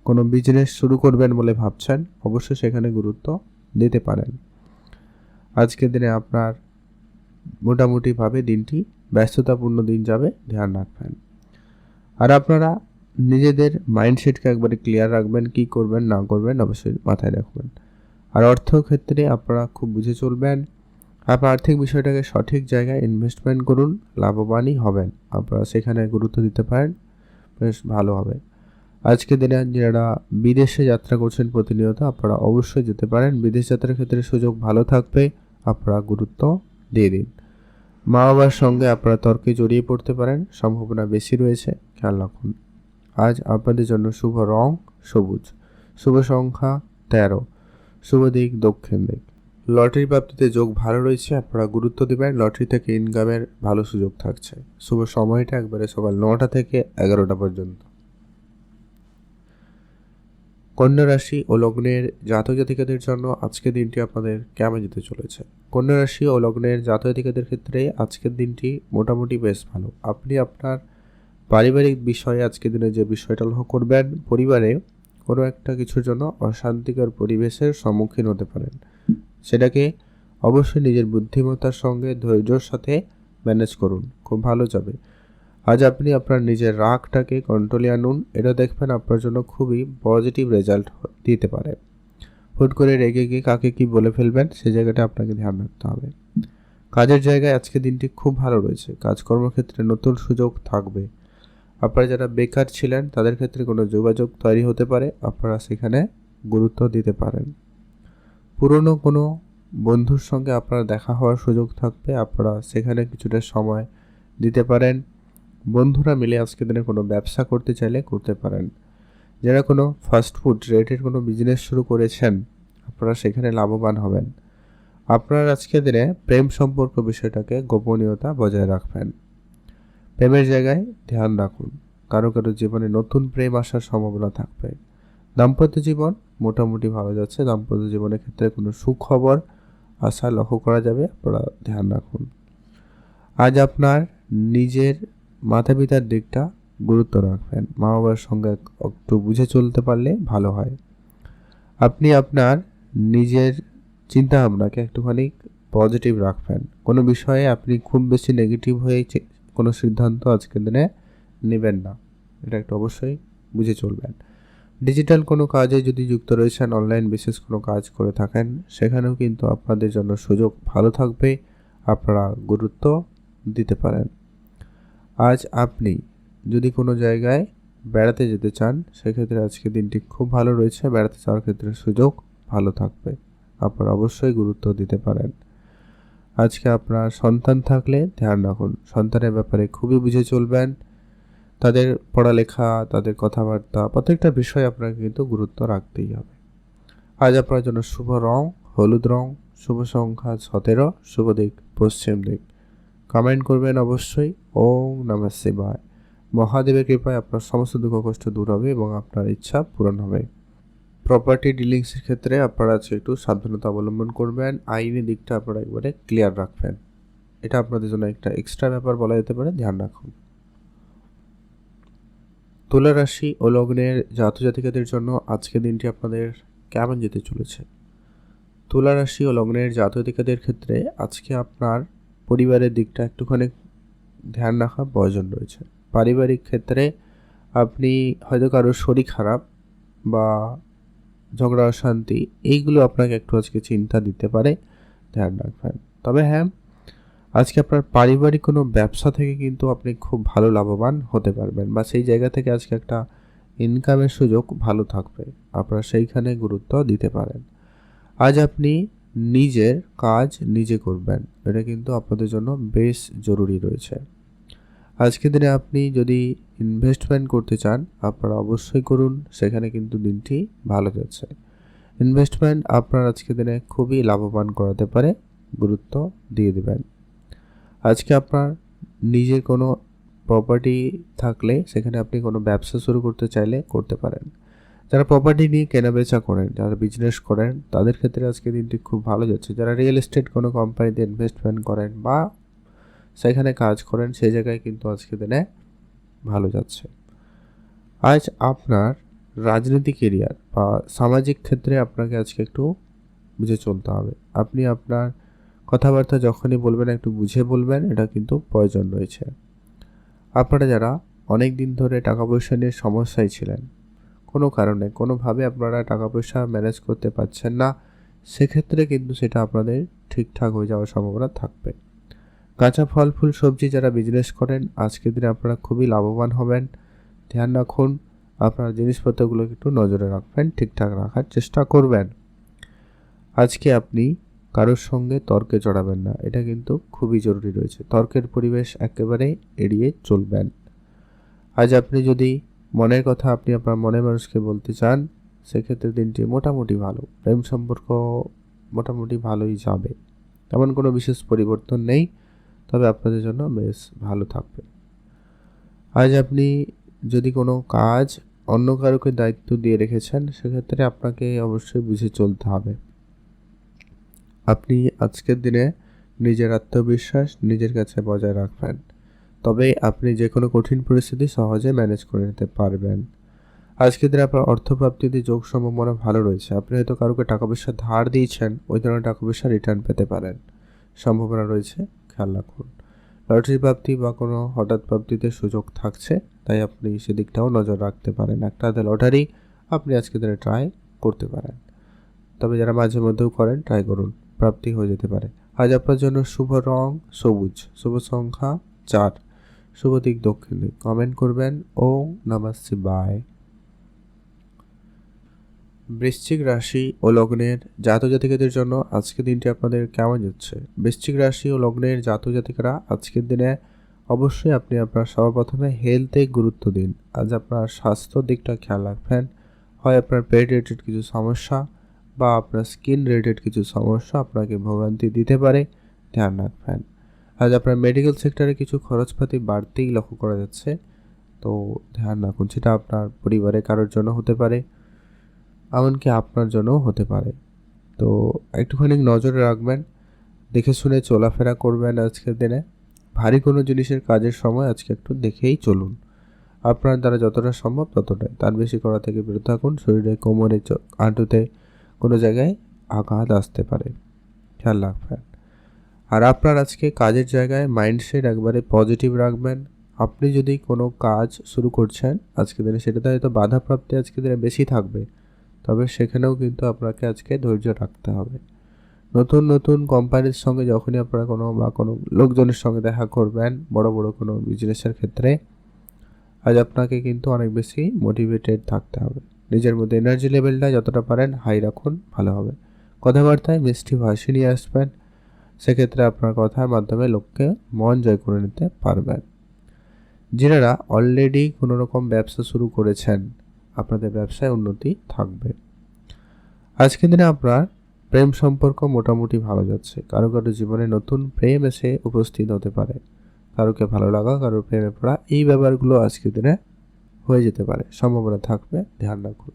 কোনো বিজনেস শুরু করবেন বলে ভাবছেন, অবশ্যই সেখানে গুরুত্ব দিতে পারেন। আজকের দিনে আপনার মোটামুটিভাবে দিনটি ব্যস্ততাপূর্ণ দিন যাবে, ধ্যান রাখবেন। আর আপনারা নিজেদের মাইন্ডসেটকে একবারে ক্লিয়ার রাখবেন, কি করবেন না করবেন অবশ্যই মাথায় রাখবেন। আর অর্থক্ষেত্রে আপনারা খুব বুঝে চলবেন। আপনার আর্থিক বিষয়টাকে সঠিক জায়গায় ইনভেস্টমেন্ট করুন, লাভবানই হবেন। আপনারা সেখানে গুরুত্ব দিতে পারেন, বেশ ভালো হবে। আজকে দিনে যারা বিদেশে যাত্রা করছেন প্রতিনিয়ত, আপনারা অবশ্যই যেতে পারেন। বিদেশ যাত্রার ক্ষেত্রে সুযোগ ভালো থাকবে, আপনারা গুরুত্ব দিয়ে দিন। মা বাবার সঙ্গে আপনারা তর্কে জড়িয়ে পড়তে পারেন, সম্ভাবনা বেশি রয়েছে, খেয়াল রাখুন। আজ আপনাদের জন্য শুভ রং সবুজ, শুভ সংখ্যা 13, শুভ দিক দক্ষিণ দিক। লটারি প্রাপ্তিতে যোগ ভালো রয়েছে, আপনারা গুরুত্ব দেবেন। লটারি থেকে ইনকামের ভালো সুযোগ থাকছে। শুভ সময়টা একবারে সকাল 9টা থেকে 11টা পর্যন্ত। কন্যা রাশি ও লগ্নের জাতক জাতিকাদের জন্য আজকের দিনটি আপনাদের কেমন যেতে চলেছে? কন্যা রাশি ও লগ্নের জাতক জাতিকাদের ক্ষেত্রে আজকের দিনটি মোটামুটি বেশ ভালো। আপনি আপনার পারিবারিক বিষয়ে আজকের দিনে যে বিষয়টা লক্ষ্য করবেন, পরিবারে কোনো একটা কিছুর জন্য অশান্তিকর পরিবেশের সম্মুখীন হতে পারেন। সেটাকে অবশ্যই নিজের বুদ্ধিমত্তার সঙ্গে ধৈর্যর সাথে ম্যানেজ করুন, খুব ভালো যাবে। আজ আপনি আপনার নিজের রাগটাকে কন্ট্রোলে আনুন, এটা দেখবেন আপনার জন্য খুবই পজিটিভ রেজাল্ট দিতে পারে। হুট করে রেগে গিয়ে কাকে কি বলে ফেলবেন, সে জায়গাটা আপনাকে ধ্যান রাখতে হবে। কাজের জায়গায় আজকে দিনটি খুব ভালো রয়েছে, কাজকর্মক্ষেত্রে নতুন সুযোগ থাকবে। আপনারা যারা বেকার ছিলেন তাদের ক্ষেত্রে কোনো যোগাযোগ তৈরি হতে পারে, আপনারা সেখানে গুরুত্ব দিতে পারেন। পুরনো কোনো বন্ধুর সঙ্গে আপনার দেখা হওয়ার সুযোগ থাকবে, আপনারা সেখানে কিছুটা সময় দিতে পারেন। বন্ধুরা মিলে আজকের দিনে কোনো ব্যবসা করতে চাইলে করতে পারেন। যারা কোনো ফাস্টফুড রিলেটেড কোনো বিজনেস শুরু করেছেন, আপনারা সেখানে লাভবান হবেন। আপনার আজকের দিনে প্রেম সম্পর্ক বিষয়টাকে গোপনীয়তা বজায় রাখবেন। প্রেমের জায়গায় ধ্যান রাখুন, কারো জীবনে নতুন প্রেম আসার সম্ভাবনা থাকবে। দাম্পত্য জীবন মোটামুটি ভালো যাচ্ছে, দাম্পত্য জীবনের ক্ষেত্রে কোনো সুখবর আশা লক্ষ্য করা যাবে, আপনারা ধ্যান রাখুন। আজ আপনার নিজের মাতা পিতার দিকটা গুরুত্ব রাখবেন, মা বাবার সঙ্গে একটু বুঝে চলতে পারলে ভালো হয়। আপনি আপনার নিজের চিন্তা ভাবনাকে একটুখানি পজিটিভ রাখবেন। কোনো বিষয়ে আপনি খুব বেশি নেগেটিভ হয়ে কোনো সিদ্ধান্ত আজকের দিনে নেবেন না, এটা একটু অবশ্যই বুঝে চলবেন। ডিজিটাল কোনো কাজে যদি যুক্ত রয়েছেন, অনলাইন বিশেষ কোনো কাজ করে থাকেন, সেখানেও কিন্তু আপনাদের জন্য সুযোগ ভালো থাকবে, আপনারা গুরুত্ব দিতে পারেন। আজ আপনি যদি কোনো জায়গায় বেড়াতে যেতে চান, সেক্ষেত্রে আজকে দিনটি খুব ভালো রয়েছে, বেড়াতে যাওয়ার ক্ষেত্রে সুযোগ ভালো থাকবে, আপনারা অবশ্যই গুরুত্ব দিতে পারেন। আজকে আপনার সন্তান থাকলে ধ্যান রাখুন, সন্তানের ব্যাপারে খুবই বুঝে চলবেন। তাদের পড়ালেখা, তাদের কথাবার্তা, প্রত্যেকটা বিষয়ে আপনাকে কিন্তু গুরুত্ব রাখতেই হবে। আজ আপনার জন্য শুভ রং হলুদ রং, শুভ সংখ্যা 17, শুভ দিক পশ্চিম দিক। কমেন্ট করবেন অবশ্যই। ওম নমঃ শিবায়। মহাদেবের কৃপায় আপনার সমস্ত দুঃখ কষ্ট দূর হবে এবং আপনার ইচ্ছা পূরণ হবে। প্রপার্টি ডিলিংসের ক্ষেত্রে আপনারা আজকে একটু সাবধানতা অবলম্বন করবেন, আইনি দিকটা আপনারা একবারে ক্লিয়ার রাখবেন, এটা আপনাদের জন্য একটা এক্সট্রা ব্যাপার বলা যেতে পারে, ধ্যান রাখুন। তুলা রাশি ও লগ্নের জাতজাতিকাদের জন্য আজকের দিনটি আপনাদের কেমন যেতে চলেছে? তুলা রাশি ও লগ্নের জাতজাতিকাদের ক্ষেত্রে আজকে আপনার পরিবারের দিকটা একটুখানি ধ্যান রাখা প্রয়োজন রয়েছে। পারিবারিক ক্ষেত্রে আপনি হয়তো কারোর শরীর খারাপ বা ঝগড়া অশান্তি এইগুলো আপনাকে একটু আজকে চিন্তা দিতে পারে, ধ্যান রাখবেন। তবে হ্যাঁ, আজকে আপনার পারিবারিক কোনো ব্যবসা থেকে কিন্তু আপনি খুব ভালো লাভবান হতে পারবেন, বা সেই জায়গা থেকে আজকে একটা ইনকামের সুযোগ ভালো থাকবে, আপনারা সেইখানে গুরুত্ব দিতে পারেন। আজ আপনি নিজের কাজ নিজে করবেন, এটা কিন্তু আপনাদের জন্য বেশ জরুরি রয়েছে। আজকের দিনে আপনি যদি ইনভেস্টমেন্ট করতে চান আপনারা অবশ্যই করুন, সেখানে কিন্তু দিনটি ভালো যাচ্ছে। ইনভেস্টমেন্ট আপনার আজকের দিনে খুবই লাভবান করাতে পারে, গুরুত্ব দিয়ে দেবেন। আজকে আপনার নিজের কোনো প্রপার্টি থাকলে সেখানে আপনি কোনো ব্যবসা শুরু করতে চাইলে করতে পারেন। যারা প্রপার্টি নিয়ে কেনাবেচা করেন, যারা বিজনেস করেন, তাদের ক্ষেত্রে আজকে দিনটি খুব ভালো যাচ্ছে। যারা রিয়েল এস্টেট কোনো কোম্পানিতে ইনভেস্টমেন্ট করেন বা সেখানে কাজ করেন, সেই জায়গায় কিন্তু আজকে দিনে ভালো যাচ্ছে। আজ আপনার রাজনৈতিক এরিয়ার বা সামাজিক ক্ষেত্রে আপনাকে আজকে একটু বুঝে চলতে হবে। আপনি আপনার কথাবার্তা যখনই বলবেন একটু বুঝে বলবেন, এটা কিন্তু প্রয়োজন রয়েছে। আপনারা যারা অনেক দিন ধরে টাকা পয়সা নিয়ে সমস্যায় ছিলেন, কোনো কারণে কোনোভাবে আপনারা টাকা পয়সা ম্যানেজ করতে পারছেন না, সেক্ষেত্রে কিন্তু সেটা আপনাদের ঠিকঠাক হয়ে যাওয়ার সম্ভাবনা থাকবে। কাঁচা ফল ফুল সবজি যারা বিজনেস করেন, আজকের দিনে আপনারা খুবই লাভবান হবেন। ধ্যান রাখুন, আপনার জিনিসপত্রগুলোকে একটু নজরে রাখবেন, ঠিকঠাক রাখার চেষ্টা করবেন। আজকে আপনি কারোর সঙ্গে তর্কে জড়াবেন না, এটা কিন্তু খুবই জরুরি রয়েছে। তর্কের পরিবেশ একেবারে এড়িয়ে চলবেন। আজ আপনি যদি মনের কথা আপনি আপনার মনের মানুষকে বলতে চান, সেক্ষেত্রে দিনটি মোটামুটি ভালো। প্রেম সম্পর্ক মোটামুটি ভালোই যাবে, তেমন কোনো বিশেষ পরিবর্তন নেই, তবে আপনাদের জন্য বেশ ভালো থাকবে। আজ আপনি যদি কোনো কাজ অন্য কারোকে দায়িত্ব দিয়ে রেখেছেন, সেক্ষেত্রে আপনাকে অবশ্যই বুঝে চলতে হবে। আপনি আজকের দিনে নিজের আত্মবিশ্বাস নিজের কাছে বজায় রাখবেন, তবে আপনি যে কোনো কঠিন পরিস্থিতি সহজে ম্যানেজ করে নিতে পারবেন। আজকের দিনে আপনার অর্থপ্রাপ্তিতে যোগ সম্ভাবনা ভালো রয়েছে। আপনি হয়তো কারোকে টাকা পয়সা ধার দিয়েছেন, ওই ধরনের টাকা পয়সা রিটার্ন পেতে পারেন, সম্ভাবনা রয়েছে, খেয়াল রাখুন। লটারি প্রাপ্তি বা কোনো হঠাৎ প্রাপ্তিতে সুযোগ থাকছে, তাই আপনি সেদিকটাও নজর রাখতে পারেন। একটা হাতে লটারি আপনি আজকের দিনে ট্রাই করতে পারেন, তবে যারা মাঝে মধ্যেও করেন ট্রাই করুন, প্রাপ্তি হয়ে যেতে পারে। আজ আপনার জন্য শুভ রং সবুজ, শুভ সংখ্যা 4, শুভ দিক দক্ষিণ দিক। কমেন্ট করবেন ওম নমঃ শিবায়। বৃশ্চিক রাশি ও লগ্নের জাতজাতিকাদের জন্য আজকের দিনটি আপনাদের কেমন যাচ্ছে? বৃশ্চিক রাশি ও লগ্নের জাতজাতিকারা আজকের দিনে অবশ্যই আপনি আপনার সর্বপ্রথমে হেলথে গুরুত্ব দিন। আজ আপনার স্বাস্থ্যর দিকটা খেয়াল রাখবেন। হয় আপনার পেট রিলেটেড কিছু সমস্যা বা আপনার স্কিন রিলেটেড কিছু সমস্যা আপনাকে ভোগান্তি দিতে পারে, ধ্যান রাখবেন। আজ আপনার মেডিকেল সেক্টরে কিছু খরচপাতি বাড়তেই লক্ষ্য করা যাচ্ছে, তো ধ্যান রাখুন। সেটা আপনার পরিবারে কারোর জন্য হতে পারে, এমনকি আপনার জন্যও হতে পারে, তো একটুখানি নজরে রাখবেন, দেখে শুনে চলাফেরা করবেন। আজকের দিনে ভারী কোনো জিনিসের কাজের সময় আজকে একটু দেখেই চলুন। আপনার দ্বারা যতটা সম্ভব ততটাই, তার বেশি করা থেকে বিরত থাকুন। শরীরে কোমরে হাঁটুতে কোনো জায়গায় আঘাত আসতে পারে, খেয়াল রাখবেন। আর আপনার আজকে কাজের জায়গায় মাইন্ডসেট একবারে পজিটিভ রাখবেন। আপনি যদি কোনো কাজ শুরু করছেন আজকের দিনে, সেটাতে হয়তো বাধাপ্রাপ্তি আজকের দিনে বেশি থাকবে, তবে সেখানেও কিন্তু আপনাকে আজকে ধৈর্য রাখতে হবে। নতুন নতুন কোম্পানির সঙ্গে যখনই আপনারা কোনো লোকজনের সঙ্গে দেখা করবেন, বড় বড় কোনো বিজনেসের ক্ষেত্রে, আজ আপনাকে কিন্তু অনেক বেশি মোটিভেটেড থাকতে হবে। নিজের মধ্যে এনার্জি লেভেলটা যতটা পারেন হাই রাখুন, ভালো হবে। কথাবার্তায় মিষ্টি হাসি নিয়ে আসবেন, সেক্ষেত্রে আপনার কথার মাধ্যমে লোককে মন জয় করে নিতে পারবেন। যারা অলরেডি কোনো রকম ব্যবসা শুরু করেছেন, আপনাদের ব্যবসায় উন্নতি থাকবে। আজকের দিনে আপনার প্রেম সম্পর্ক মোটামুটি ভালো যাচ্ছে। কারো কারো জীবনে নতুন প্রেম এসে উপস্থিত হতে পারে, কারোকে ভালো লাগা, কারোর প্রেমে পড়া, এই ব্যাপারগুলো আজকের দিনে হয়ে যেতে পারে, সম্ভাবনা থাকবে, ধ্যান রাখুন।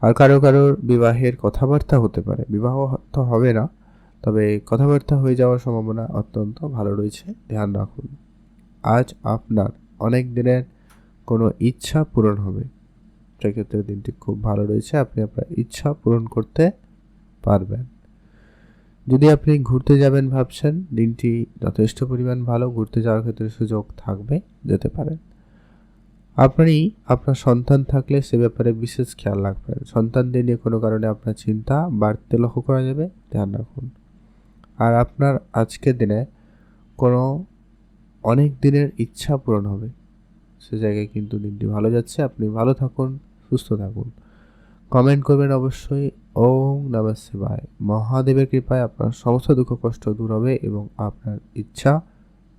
আর কারোর বিবাহের কথাবার্তা হতে পারে, বিবাহ তো হবে না, তবে কথাবার্তা হয়ে যাওয়ার সম্ভাবনা অত্যন্ত ভালো রয়েছে, ধ্যান রাখুন। আজ আপনার অনেক দিনের কোনো ইচ্ছা পূরণ হবে, সেক্ষেত্রে দিনটি খুব ভালো রয়েছে, আপনি আপনার ইচ্ছা পূরণ করতে পারবেন। যদি আপনি ঘুরতে যাবেন ভাবছেন, দিনটি যথেষ্ট পরিমাণ ভালো, ঘুরতে যাওয়ার ক্ষেত্রে সুযোগ থাকবে, যেতে পারেন। আপনি আপনার সন্তান থাকলে সে ব্যাপারে বিশেষ খেয়াল রাখবেন, সন্তানদের নিয়ে কোনো কারণে আপনার চিন্তা বাড়তে লক্ষ্য করা যাবে, ধ্যান রাখুন। আর আপনার আজকের দিনে কোনো অনেক দিনের ইচ্ছা পূরণ হবে, সে জায়গায় কিন্তু দিনটি ভালো যাচ্ছে। আপনি ভালো থাকুন, সুস্থ থাকুন। কমেন্ট করবেন অবশ্যই। ওম নমঃ শিবায়। মহাদেবের কৃপায় আপনার সমস্ত দুঃখ কষ্ট দূর হবে এবং আপনার ইচ্ছা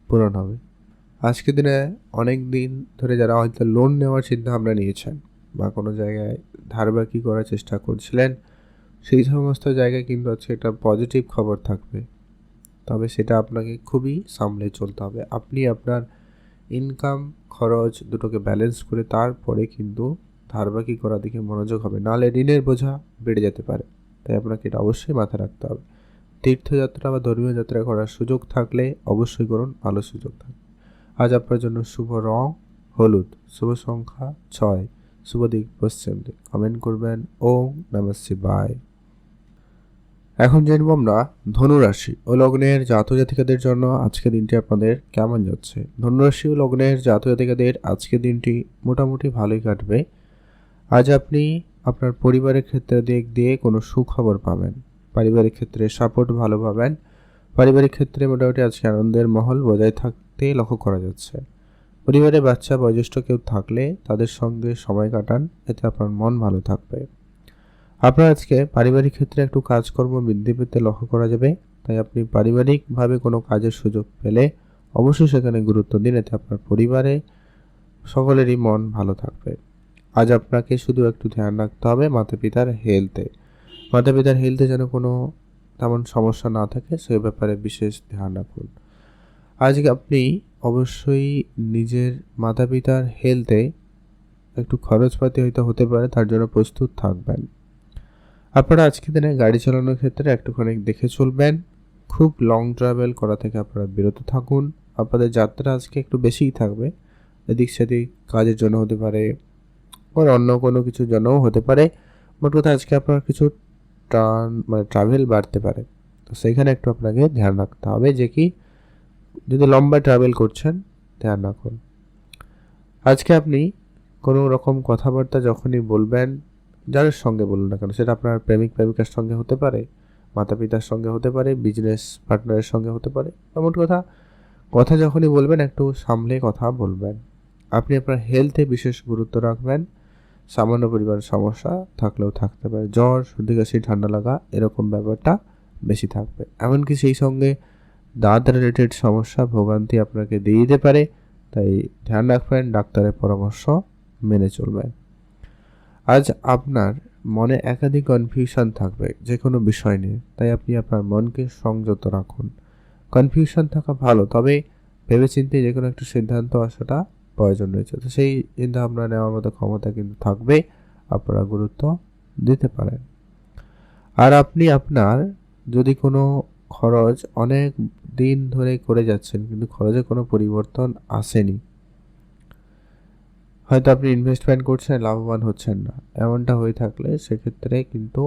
পূরণ হবে। আজকের দিনে অনেক দিন ধরে যারা হয়তো লোন নেওয়ার চিন্তা ভাবনা নিয়েছেন বা কোনো জায়গায় ধারবাকি করার চেষ্টা করছিলেন, সেই সমস্ত জায়গায় কিন্তু আজকে একটা পজিটিভ খবর থাকবে, তবে সেটা আপনাকে খুবই সামলে চলতে হবে। আপনি আপনার ইনকাম খরচ দুটোকে ব্যালেন্স করে তারপরে কিন্তু ধারবাকি করার দিকে মনোযোগ হবে, নাহলে ঋণের বোঝা বেড়ে যেতে পারে। তাই আপনাকে এটা অবশ্যই মাথায় রাখতে হবে। তীর্থযাত্রা বা ধর্মীয় যাত্রা করার সুযোগ থাকলে অবশ্যই করুন, ভালো সুযোগ থাকবে। আজ আপনার জন্য শুভ রং হলুদ, শুভ সংখ্যা 6, শুভ দিক পশ্চিম দিক। কমেন্ট করবেন ওম নমঃ শিবায়। এখন জানবো আমরা ধনুরাশি ও লগ্নের জাতজাতিকাদের জন্য আজকের দিনটি আপনাদের কেমন যাচ্ছে। ধনুরাশি ও লগ্নের জাতজাতিকাদের আজকের দিনটি মোটামুটি ভালোই কাটবে। আজ আপনি আপনার পরিবারের ক্ষেত্রে দিক দিয়ে কোনো সুখবর পাবেন, পারিবারিক ক্ষেত্রে সাপোর্ট ভালো পাবেন। পারিবারিক ক্ষেত্রে মোটামুটি আজকে আনন্দের মহল বজায় থাকতে লক্ষ্য করা যাচ্ছে। পরিবারে বাচ্চা বয়োজ্যেষ্ঠ কেউ থাকলে তাদের সঙ্গে সময় কাটান, এতে আপনার মন ভালো থাকবে। আপনার আজকে পারিবারিক ক্ষেত্রে একটু কাজকর্ম বৃদ্ধি পেতে লক্ষ্য করা যাবে, তাই আপনি পারিবারিকভাবে কোনো কাজের সুযোগ পেলে অবশ্যই সেখানে গুরুত্ব দিন, এতে আপনার পরিবারে সকলেরই মন ভালো থাকবে। আজ আপনাকে শুধু একটু ধ্যান রাখতে হবে মাতা পিতার হেলথে যেন কোনো তেমন সমস্যা না থাকে, সে ব্যাপারে বিশেষ ধ্যান রাখুন। আজকে আপনি অবশ্যই নিজের মাতা পিতার হেলথে একটু খরচপাতি হয়তো হতে পারে, তার জন্য প্রস্তুত থাকবেন। আপনারা আজকের দিনে গাড়ি চালানোর ক্ষেত্রে একটুখানি দেখে চলবেন। খুব লং ট্রাভেল করা থেকে আপনারা বিরত থাকুন। আপনাদের যাত্রা আজকে একটু বেশিই থাকবে, এদিক সেদিক কাজের জন্য হতে পারে, অন্য কোনো কিছুর জন্যও হতে পারে। মোট কথা আজকে আপনার কিছু ট্রাভেল বাড়তে পারে, তো সেইখানে একটু আপনাকে ধ্যান রাখতে হবে যে কি যদি লম্বা ট্রাভেল করছেন, ধ্যান রাখুন। আজকে আপনি কোনো রকম কথাবার্তা যখনই বলবেন, যাদের সঙ্গে বলুন না কেন, সেটা আপনার প্রেমিকার সঙ্গে হতে পারে, মাতা পিতার সঙ্গে হতে পারে, বিজনেস পার্টনারের সঙ্গে হতে পারে, এমন কথা যখনই বলবেন একটু সামলে কথা বলবেন। আপনি আপনার হেলথে বিশেষ গুরুত্ব রাখবেন। সামান্য পরিমাণ সমস্যা থাকলেও থাকতে পারে, জ্বর, সর্দি কাশি, ঠান্ডা লাগা এরকম ব্যাপারটা বেশি থাকবে। এমনকি সেই সঙ্গে দাঁত রিলেটেড সমস্যা ভোগান্তি আপনাকে দিয়ে দিতে পারে, তাই ধ্যান রাখবেন, ডাক্তারের পরামর্শ মেনে চলবেন। আজ আপনার মনে একাধিক কনফিউশন থাকবে যে কোনো বিষয় নিয়ে, তাই আপনি আপনার মনকে সংযত রাখুন। কনফিউশন থাকা ভালো, তবে ভেবেচিন্তে যে কোনো একটা সিদ্ধান্ত আসাটা প্রয়োজন রয়েছে, তো সেই চিন্তা ভাবনা নেওয়ার মতো ক্ষমতা কিন্তু থাকবে, আপনারা গুরুত্ব দিতে পারেন। আর আপনি আপনার যদি কোনো খরচ অনেক দিন ধরে করে যাচ্ছেন কিন্তু খরচে কোনো পরিবর্তন আসেনি, হয়তো আপনি ইনভেস্টমেন্ট করছেন লাভবান হচ্ছেন না, এমনটা হয়ে থাকলে সেক্ষেত্রে কিন্তু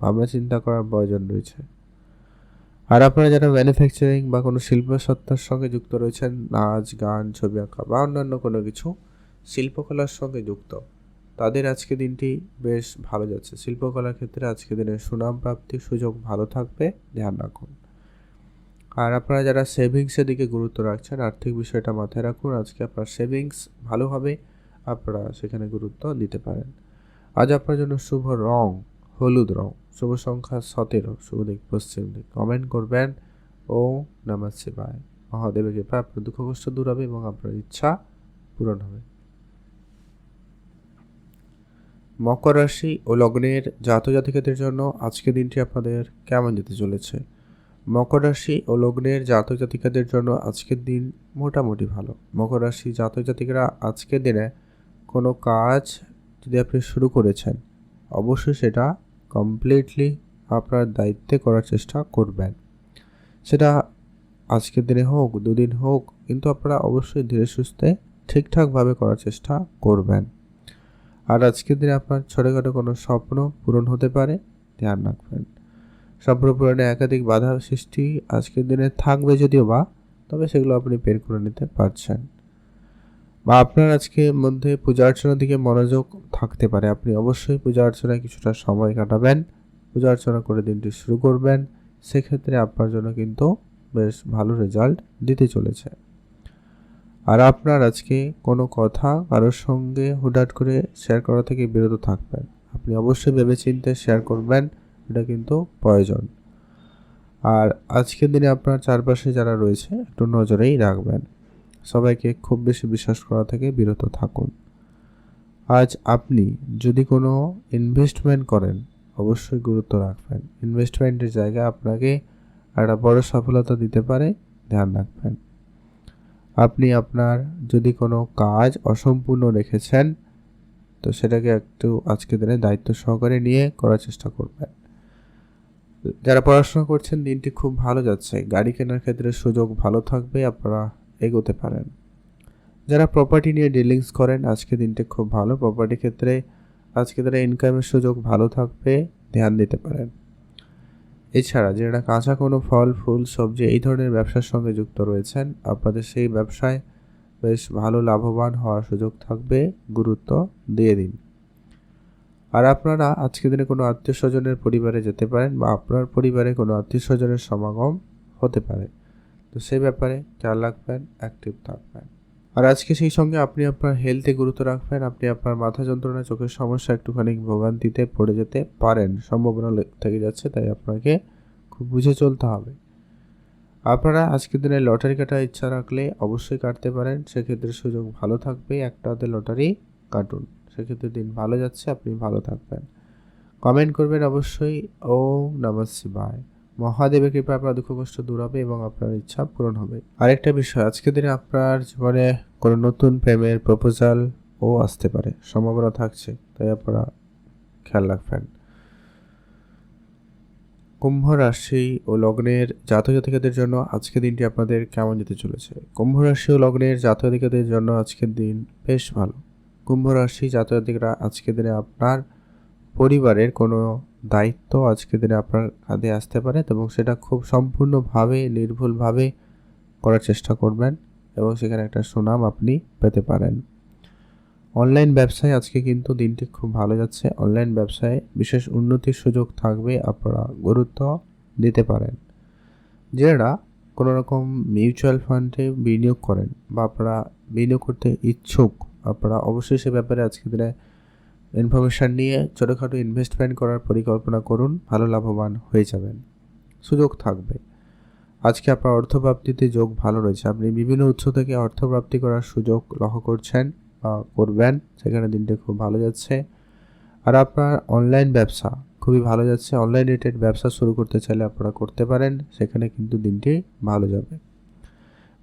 ভাবনা চিন্তা করার প্রয়োজন রয়েছে। আর আপনারা যারা ম্যানুফ্যাকচারিং বা কোনো শিল্প সত্তার সঙ্গে যুক্ত রয়েছেন, নাচ গান ছবি আঁকা বা অন্যান্য কোনো কিছু শিল্পকলার সঙ্গে যুক্ত, তাদের আজকে দিনটি বেশ ভালো যাচ্ছে। শিল্পকলার ক্ষেত্রে আজকে দিনের সুনাম প্রাপ্তির সুযোগ ভালো থাকবে, ধ্যান রাখুন। আর আপনারা যারা সেভিংসের দিকে গুরুত্ব রাখছেন, আর্থিক বিষয়টা মাথায় রাখুন, আজকে আপনার সেভিংস ভালো হবে, আপনারা সেখানে গুরুত্ব দিতে পারেন। আজ আপনার জন্য শুভ রং হলুদ রং, শুভ সংখ্যা 17, শুভ দিক পশ্চিম দিক। কমেন্ট করবেন ওম নমঃ শিবায়। মহাদেবের কৃপায় আপনার দুঃখ কষ্ট দূর হবে এবং আপনার ইচ্ছা পূরণ হবে। মকর রাশি ও লগ্নের জাতজাতিকাদের জন্য আজকের দিনটি আপনাদের কেমন যেতে চলেছে। মকর রাশি ও লগ্নের জাতক জাতিকাদের জন্য আজকের দিন মোটামুটি ভালো। মকর রাশি জাতক জাতিকারা আজকের দিনে কোনো কাজ যদি আপনি শুরু করেছেন, অবশ্যই সেটা কমপ্লিটলি আপনার দায়িত্বে করার চেষ্টা করবেন। সেটা আজকের দিনে হোক, দুদিন হোক, কিন্তু আপনারা অবশ্যই ধীরে সুস্থে ঠিকঠাকভাবে করার চেষ্টা করবেন। আর আজকের দিনে আপনার ছোটোখাটো কোনো স্বপ্ন পূরণ হতে পারে, ধ্যান রাখবেন। স্বপ্ন পূরণে একাধিক বাধা সৃষ্টি আজকের দিনে থাকবে যদিও বা, তবে সেগুলো আপনি বের করে নিতে পারছেন। বা আপনার আজকের মধ্যে পূজা অর্চনার দিকে মনোযোগ থাকতে পারে। আপনি অবশ্যই পূজা অর্চনায় কিছুটা সময় কাটাবেন, পূজা অর্চনা করে দিনটি শুরু করবেন। সেক্ষেত্রে আপনার জন্য কিন্তু বেশ ভালো রেজাল্ট দিতে চলেছে। আর আপনার আজকে কোনো কথা কারোর সঙ্গে হুটহাট করে শেয়ার করা থেকে বিরত থাকবেন। আপনি অবশ্যই ভেবেচিন্তে শেয়ার করবেন, এটা কিন্তু প্রয়োজন। আর আজকের দিনে আপনার চারপাশে যারা রয়েছে একটু নজরেই রাখবেন। সবাইকে খুব বেশি বিশ্বাস করা থেকে বিরত থাকুন। আজ আপনি যদি কোনো ইনভেস্টমেন্ট করেন, অবশ্যই গুরুত্ব রাখবেন। ইনভেস্টমেন্টের জায়গায় আপনাকে একটা বড় সফলতা দিতে পারে, ধ্যান রাখবেন। আপনি আপনার যদি কোনো কাজ অসম্পূর্ণ রেখেছেন, তো সেটাকে একটু আজকের দিনে দায়িত্ব সহকারে নিয়ে করার চেষ্টা করবেন। যারা পড়াশোনা করছেন দিনটি খুব ভালো যাচ্ছে। গাড়ি কেনার ক্ষেত্রে সুযোগ ভালো থাকবে, আপনারা এগোতে পারেন। যারা প্রপার্টি নিয়ে ডিলিংস করেন আজকে দিনটি খুব ভালো। প্রপার্টি ক্ষেত্রে আজকে তারা ইনকামের সুযোগ ভালো থাকবে, ধ্যান দিতে পারেন। এছাড়া যারা কাঁচা কোনো ফল, ফুল, সবজি এই ধরনের ব্যবসার সঙ্গে যুক্ত রয়েছেন, আপনাদের সেই ব্যবসায় বেশ ভালো লাভবান হওয়ার সুযোগ থাকবে, গুরুত্ব দিয়ে দিন। আর আপনারা আজকের দিনে কোনো আত্মীয় স্বজনের পরিবারে যেতে পারেন বা আপনার পরিবারে কোনো আত্মীয় স্বজনের সমাগম হতে পারে, তো সেই ব্যাপারে খেয়াল রাখবেন, অ্যাক্টিভ থাকবেন। আর আজকে সেই সঙ্গে আপনি আপনার হেলথে গুরুত্ব রাখবেন। আপনি আপনার মাথা যন্ত্রণা, চোখের সমস্যা, একটুখানি ভোগান্তিতে পড়ে যেতে পারেন, সম্ভাবনা থেকে যাচ্ছে, তাই আপনাকে খুব বুঝে চলতে হবে। আপনারা আজকের দিনে লটারি কাটার ইচ্ছা রাখলে অবশ্যই কাটতে পারেন, সেক্ষেত্রে সুযোগ ভালো থাকবে। একটা হাতে লটারি কাটুন, সেক্ষেত্রে দিন ভালো যাচ্ছে, আপনি ভালো থাকবেন। কমেন্ট করবেন অবশ্যই। ওম নমঃ শিবায়। মহাদেবের কৃপায় আপনার দুঃখ কষ্ট দূর হবে এবং আপনার ইচ্ছা পূরণ হবে। আরেকটা বিষয়, আজকের দিনে আপনার জীবনে কোনো নতুন প্রেমের প্রপোজাল ও আসতে পারে, সম্ভাবনা থাকছে, তাই আপনারা খেয়াল রাখবেন। কুম্ভ রাশি ও লগ্নের জাতক জাতিকাদের জন্য আজকের দিনটি আপনাদের কেমন যেতে চলেছে? কুম্ভ রাশি ও লগ্নের জাতক জাতিকাদের জন্য আজকের দিন বেশ ভালো। কুম্ভ রাশি জাতক জাতিকারা আজকের দিনে আপনার পরিবারের কোনো দায়িত্ব আজকের দিনে আপনার কাঁধে আসতে পারে এবং সেটা খুব সম্পূর্ণভাবে নির্ভুলভাবে করার চেষ্টা করবেন এবং সেখানে একটা সুনাম আপনি পেতে পারেন। অনলাইন ব্যবসায় আজকে কিন্তু দিনটি খুব ভালো যাচ্ছে। অনলাইন ব্যবসায় বিশেষ উন্নতির সুযোগ থাকবে, আপনারা গুরুত্ব দিতে পারেন। যারা কোনো রকম মিউচুয়াল ফান্ডে বিনিয়োগ করেন বা আপনারা বিনিয়োগ করতে ইচ্ছুক, আপনারা অবশ্যই সে ব্যাপারে আজকের দিনে ইনফরমেশান নিয়ে ছোটোখাটো ইনভেস্টমেন্ট করার পরিকল্পনা করুন, ভালো লাভবান হয়ে যাবেন, সুযোগ থাকবে। আজকে আপনার অর্থপ্রাপ্তিতে যোগ ভালো রয়েছে। আপনি বিভিন্ন উৎস থেকে অর্থপ্রাপ্তি করার সুযোগ লক্ষ্য করছেন বা করবেন, সেখানে দিনটি খুব ভালো যাচ্ছে। আর আপনার অনলাইন ব্যবসা খুবই ভালো যাচ্ছে। অনলাইন রিলেটেড ব্যবসা শুরু করতে চাইলে আপনারা করতে পারেন, সেখানে কিন্তু দিনটি ভালো যাবে।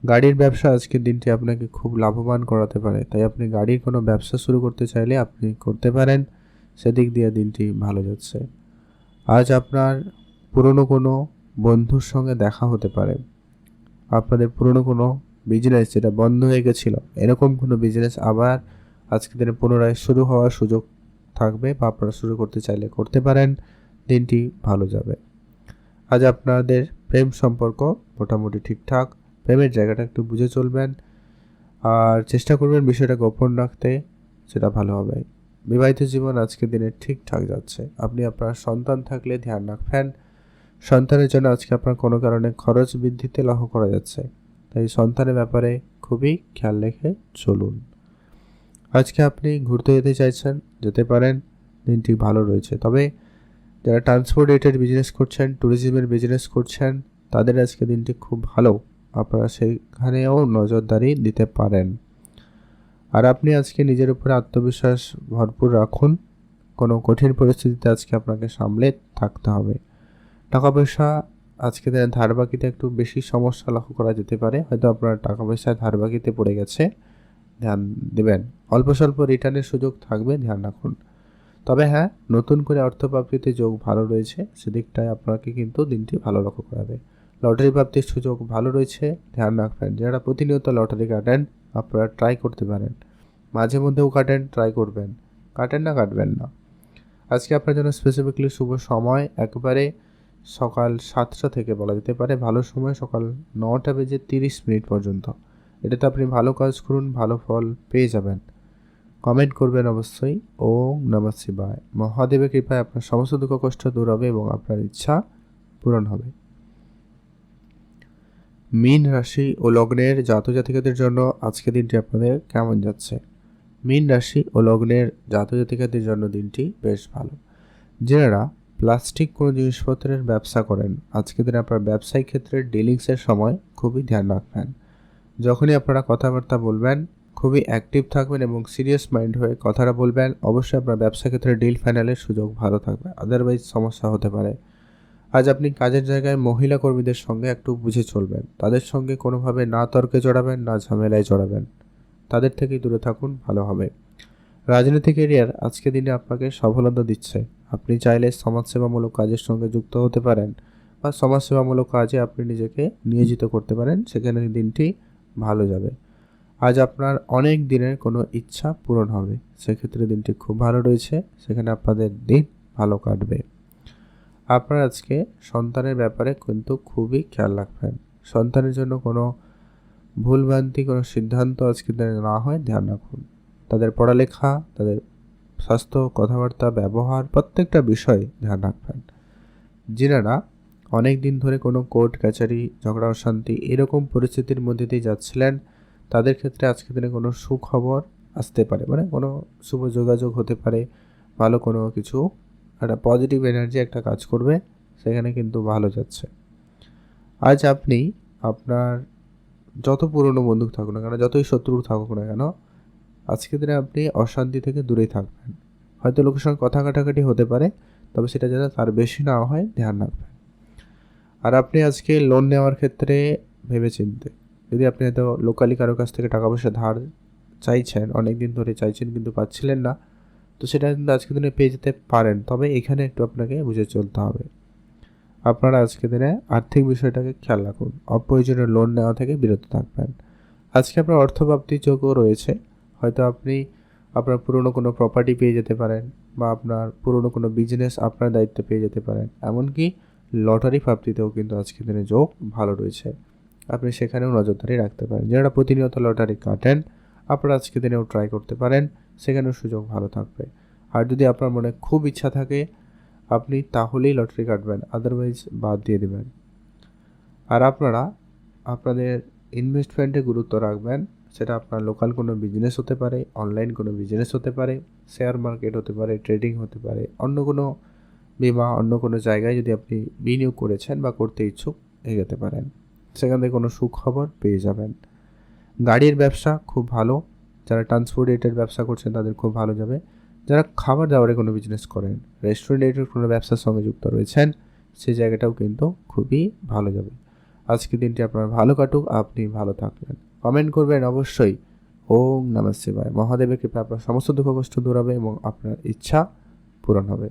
গাড়ির ব্যবসা আজকের দিনটি আপনাকে খুব লাভবান করাতে পারে, তাই আপনি গাড়ির কোনো ব্যবসা শুরু করতে চাইলে আপনি করতে পারেন, সেদিক দিয়ে দিনটি ভালো যাচ্ছে। আজ আপনার পুরনো কোনো বন্ধুর সঙ্গে দেখা হতে পারে। আপনাদের পুরনো কোনো বিজনেস যেটা বন্ধ হয়ে গেছিলো, এরকম কোনো বিজনেস আবার আজকের দিনে পুনরায় শুরু হওয়ার সুযোগ থাকবে বা আপনারা শুরু করতে চাইলে করতে পারেন, দিনটি ভালো যাবে। আজ আপনাদের প্রেম সম্পর্ক মোটামুটি ঠিকঠাক, প্রেমের জায়গাটা একটু বুঝে চলবেন আর চেষ্টা করবেন বিষয়টা গোপন রাখতে, সেটা ভালো হবে। বিবাহিত জীবন আজকের দিনে ঠিকঠাক যাচ্ছে। আপনি আপনার সন্তান থাকলে ধ্যান রাখবেন, সন্তানের জন্য আজকে আপনার কোনো কারণে খরচ বৃদ্ধিতে লক্ষ্য করা যাচ্ছে, তাই সন্তানের ব্যাপারে খুবই খেয়াল রেখে চলুন। আজকে আপনি ঘুরতে যেতে চাইছেন, যেতে পারেন, দিনটি ভালো রয়েছে। তবে যারা ট্রান্সপোর্ট রিলেটেড বিজনেস করছেন, ট্যুরিজমের বিজনেস করছেন, তাদের আজকে দিনটি খুব ভালো, আপনারা সেখানেও নজরদারি দিতে পারেন। আর আপনি আজকে নিজের উপরে আত্মবিশ্বাস ভরপুর রাখুন। কোনো কঠিন পরিস্থিতিতে আজকে আপনাকে সামলে থাকতে হবে। টাকা পয়সা আজকে দিনে ধার বাকিতে একটু বেশি সমস্যা লক্ষ্য করা যেতে পারে। হয়তো আপনার টাকা পয়সা ধার বাকিতে পড়ে গেছে, ধ্যান দেবেন। অল্প স্বল্প রিটার্নের সুযোগ থাকবে, ধ্যান রাখুন। তবে হ্যাঁ, নতুন করে অর্থ প্রাপ্তিতে যোগ ভালো রয়েছে, সেদিকটায় আপনাকে কিন্তু দিনটি ভালো লক্ষ্য করাবে। লটারি প্রাপ্তির সুযোগ ভালো রয়েছে, ধ্যান রাখবেন। যারা প্রতিনিয়ত লটারি কাটেন আপনারা ট্রাই করতে পারেন, মাঝে মধ্যেও কাটেন, ট্রাই করবেন। কাটেন না, কাটবেন না। আজকে আপনার জন্য স্পেসিফিকলি শুভ সময় একবারে সকাল 7টা থেকে বলা যেতে পারে। ভালো সময় সকাল 9:30 পর্যন্ত। এটাতে আপনি ভালো কাজ করুন, ভালো ফল পেয়ে যাবেন। কমেন্ট করবেন অবশ্যই। ওম নমঃ শিবায়। মহাদেবের কৃপায় আপনার সমস্ত দুঃখ কষ্ট দূর হবে এবং আপনার ইচ্ছা পূরণ হবে। মীন রাশি ও লগ্নের জাতজাতিকাদের জন্য আজকে দিনটি আপনাদের কেমন যাচ্ছে? মীন রাশি ও লগ্নের জাতজাতিকাদের জন্য দিনটি বেশ ভালো। যারা প্লাস্টিক কোনো জিনিসপত্রের ব্যবসা করেন, আজকে দিনে আপনার ব্যবসায়িক ক্ষেত্রে ডিলিংসের সময় খুবই ধ্যান রাখবেন। যখনই আপনারা কথাবার্তা বলবেন খুবই অ্যাক্টিভ থাকবেন এবং সিরিয়াস মাইন্ড হয়ে কথাটা বলবেন। অবশ্যই আপনার ব্যবসা ক্ষেত্রে ডিল ফাইনালের সুযোগ ভালো থাকবে, আদারওয়াইজ সমস্যা হতে পারে। আজ আপনি কাজের জায়গায় মহিলা কর্মীদের সঙ্গে একটু বুঝে চলবেন। তাদের সঙ্গে কোনোভাবে না তর্কে জড়াবেন, না ঝামেলায় জড়াবেন। তাদের থেকেই দূরে থাকুন, ভালো হবে। রাজনৈতিক এরিয়ার আজকে দিনে আপনাকে সফলতা দিচ্ছে। আপনি চাইলে সমাজসেবামূলক কাজের সঙ্গে যুক্ত হতে পারেন বা সমাজসেবামূলক কাজে আপনি নিজেকে নিয়োজিত করতে পারেন, সেখানে দিনটি ভালো যাবে। আজ আপনার অনেক দিনের কোনো ইচ্ছা পূরণ হবে, সেক্ষেত্রে দিনটি খুব ভালো রয়েছে, সেখানে আপনাদের দিন ভালো কাটবে। আপনার আজকে সন্তানের ব্যাপারে কিন্তু খুবই খেয়াল রাখবেন। সন্তানের জন্য কোনো ভুলভ্রান্তি কোনো সিদ্ধান্ত আজকে না হয় ধ্যান রাখুন। তাদের পড়ালেখা, তাদের স্বাস্থ্য, কথাবার্তা, ব্যবহার প্রত্যেকটা বিষয়ে ধ্যান রাখবেন। যিনারা অনেক দিন ধরে কোনো কোর্ট কাছারি, ঝগড়া অশান্তি এরকম পরিস্থিতির মধ্যে দিয়ে যাচ্ছিলেন, তাদের ক্ষেত্রে আজকে দিনে কোনো সুখবর আসতে পারে, মানে কোনো শুভ যোগাযোগ হতে পারে। ভালো কোনো কিছু একটা পজিটিভ এনার্জি একটা কাজ করবে, সেখানে কিন্তু ভালো যাচ্ছে। আজ আপনি আপনার যত পুরনো বন্ধু থাকুক না কেন, যতই শত্রু থাকুক না কেন, আজকের দিনে আপনি অশান্তি থেকে দূরেই থাকবেন। হয়তো লোকের সঙ্গে কথা কাটাকাটি হতে পারে, তবে সেটা যেন তার বেশি না হয় ধ্যান রাখবেন। আর আপনি আজকে লোন নেওয়ার ক্ষেত্রে ভেবেচিন্তে, যদি আপনি হয়তো লোকালি কারোর কাছ থেকে টাকা পয়সা ধার চাইছেন, অনেক দিন ধরে চাইছেন কিন্তু পাচ্ছিলেন না, তো সেটা কিন্তু আজকের দিনে পেয়ে যেতে পারেন। তবে এখানে একটু আপনাকে বুঝে চলতে হবে। আপনারা আজকের দিনে আর্থিক বিষয়টাকে খেয়াল রাখুন, অপ্রয়োজনীয় লোন নেওয়া থেকে বিরত থাকবেন। আজকে আপনার অর্থপ্রাপ্তির যোগও রয়েছে। হয়তো আপনি আপনার পুরনো কোনো প্রপার্টি পেয়ে যেতে পারেন বা আপনার পুরনো কোনো বিজনেস আপনার দায়িত্বে পেয়ে যেতে পারেন। এমনকি লটারি প্রাপ্তিতেও কিন্তু আজকের দিনে যোগ ভালো রয়েছে, আপনি সেখানেও নজরদারি রাখতে পারেন। যারা প্রতিনিয়ত লটারি কাটেন আপনারা আজকের দিনেও ট্রাই করতে পারেন, সেখানেও সুযোগ ভালো থাকবে। আর যদি আপনার মনে খুব ইচ্ছা থাকে আপনি তাহলেই লটারি কাটবেন, আদারওয়াইজ বাদ দিয়ে দেবেন। আর আপনারা আপনাদের ইনভেস্টমেন্টে গুরুত্ব রাখবেন। সেটা আপনার লোকাল কোনো বিজনেস হতে পারে, অনলাইন কোনো বিজনেস হতে পারে, শেয়ার মার্কেট হতে পারে, ট্রেডিং হতে পারে, অন্য কোনো বিমা, অন্য কোনো জায়গায় যদি আপনি বিনিয়োগ করেছেন বা করতে ইচ্ছুক এগোতে পারেন, সেখান থেকে কোনো সুখবর পেয়ে যাবেন। গাড়ির ব্যবসা খুব ভালো, যারা ট্রান্সপোর্ট রিলেটেড ব্যবসা করছেন তাদের খুব ভালো যাবে। যারা খাবার দাবারের কোনো বিজনেস করেন, রেস্টুরেন্ট রিলেটেড কোনো ব্যবসার সঙ্গে যুক্ত রয়েছেন, সেই জায়গাটাও কিন্তু খুবই ভালো যাবে। আজকের দিনটি আপনার ভালো কাটুক, আপনি ভালো থাকবেন। কমেন্ট করবেন অবশ্যই। ওম নমঃ শিবায়। মহাদেবের কৃপায় আপনার সমস্ত দুঃখ কষ্ট দূর হবে এবং আপনার ইচ্ছা পূরণ হবে।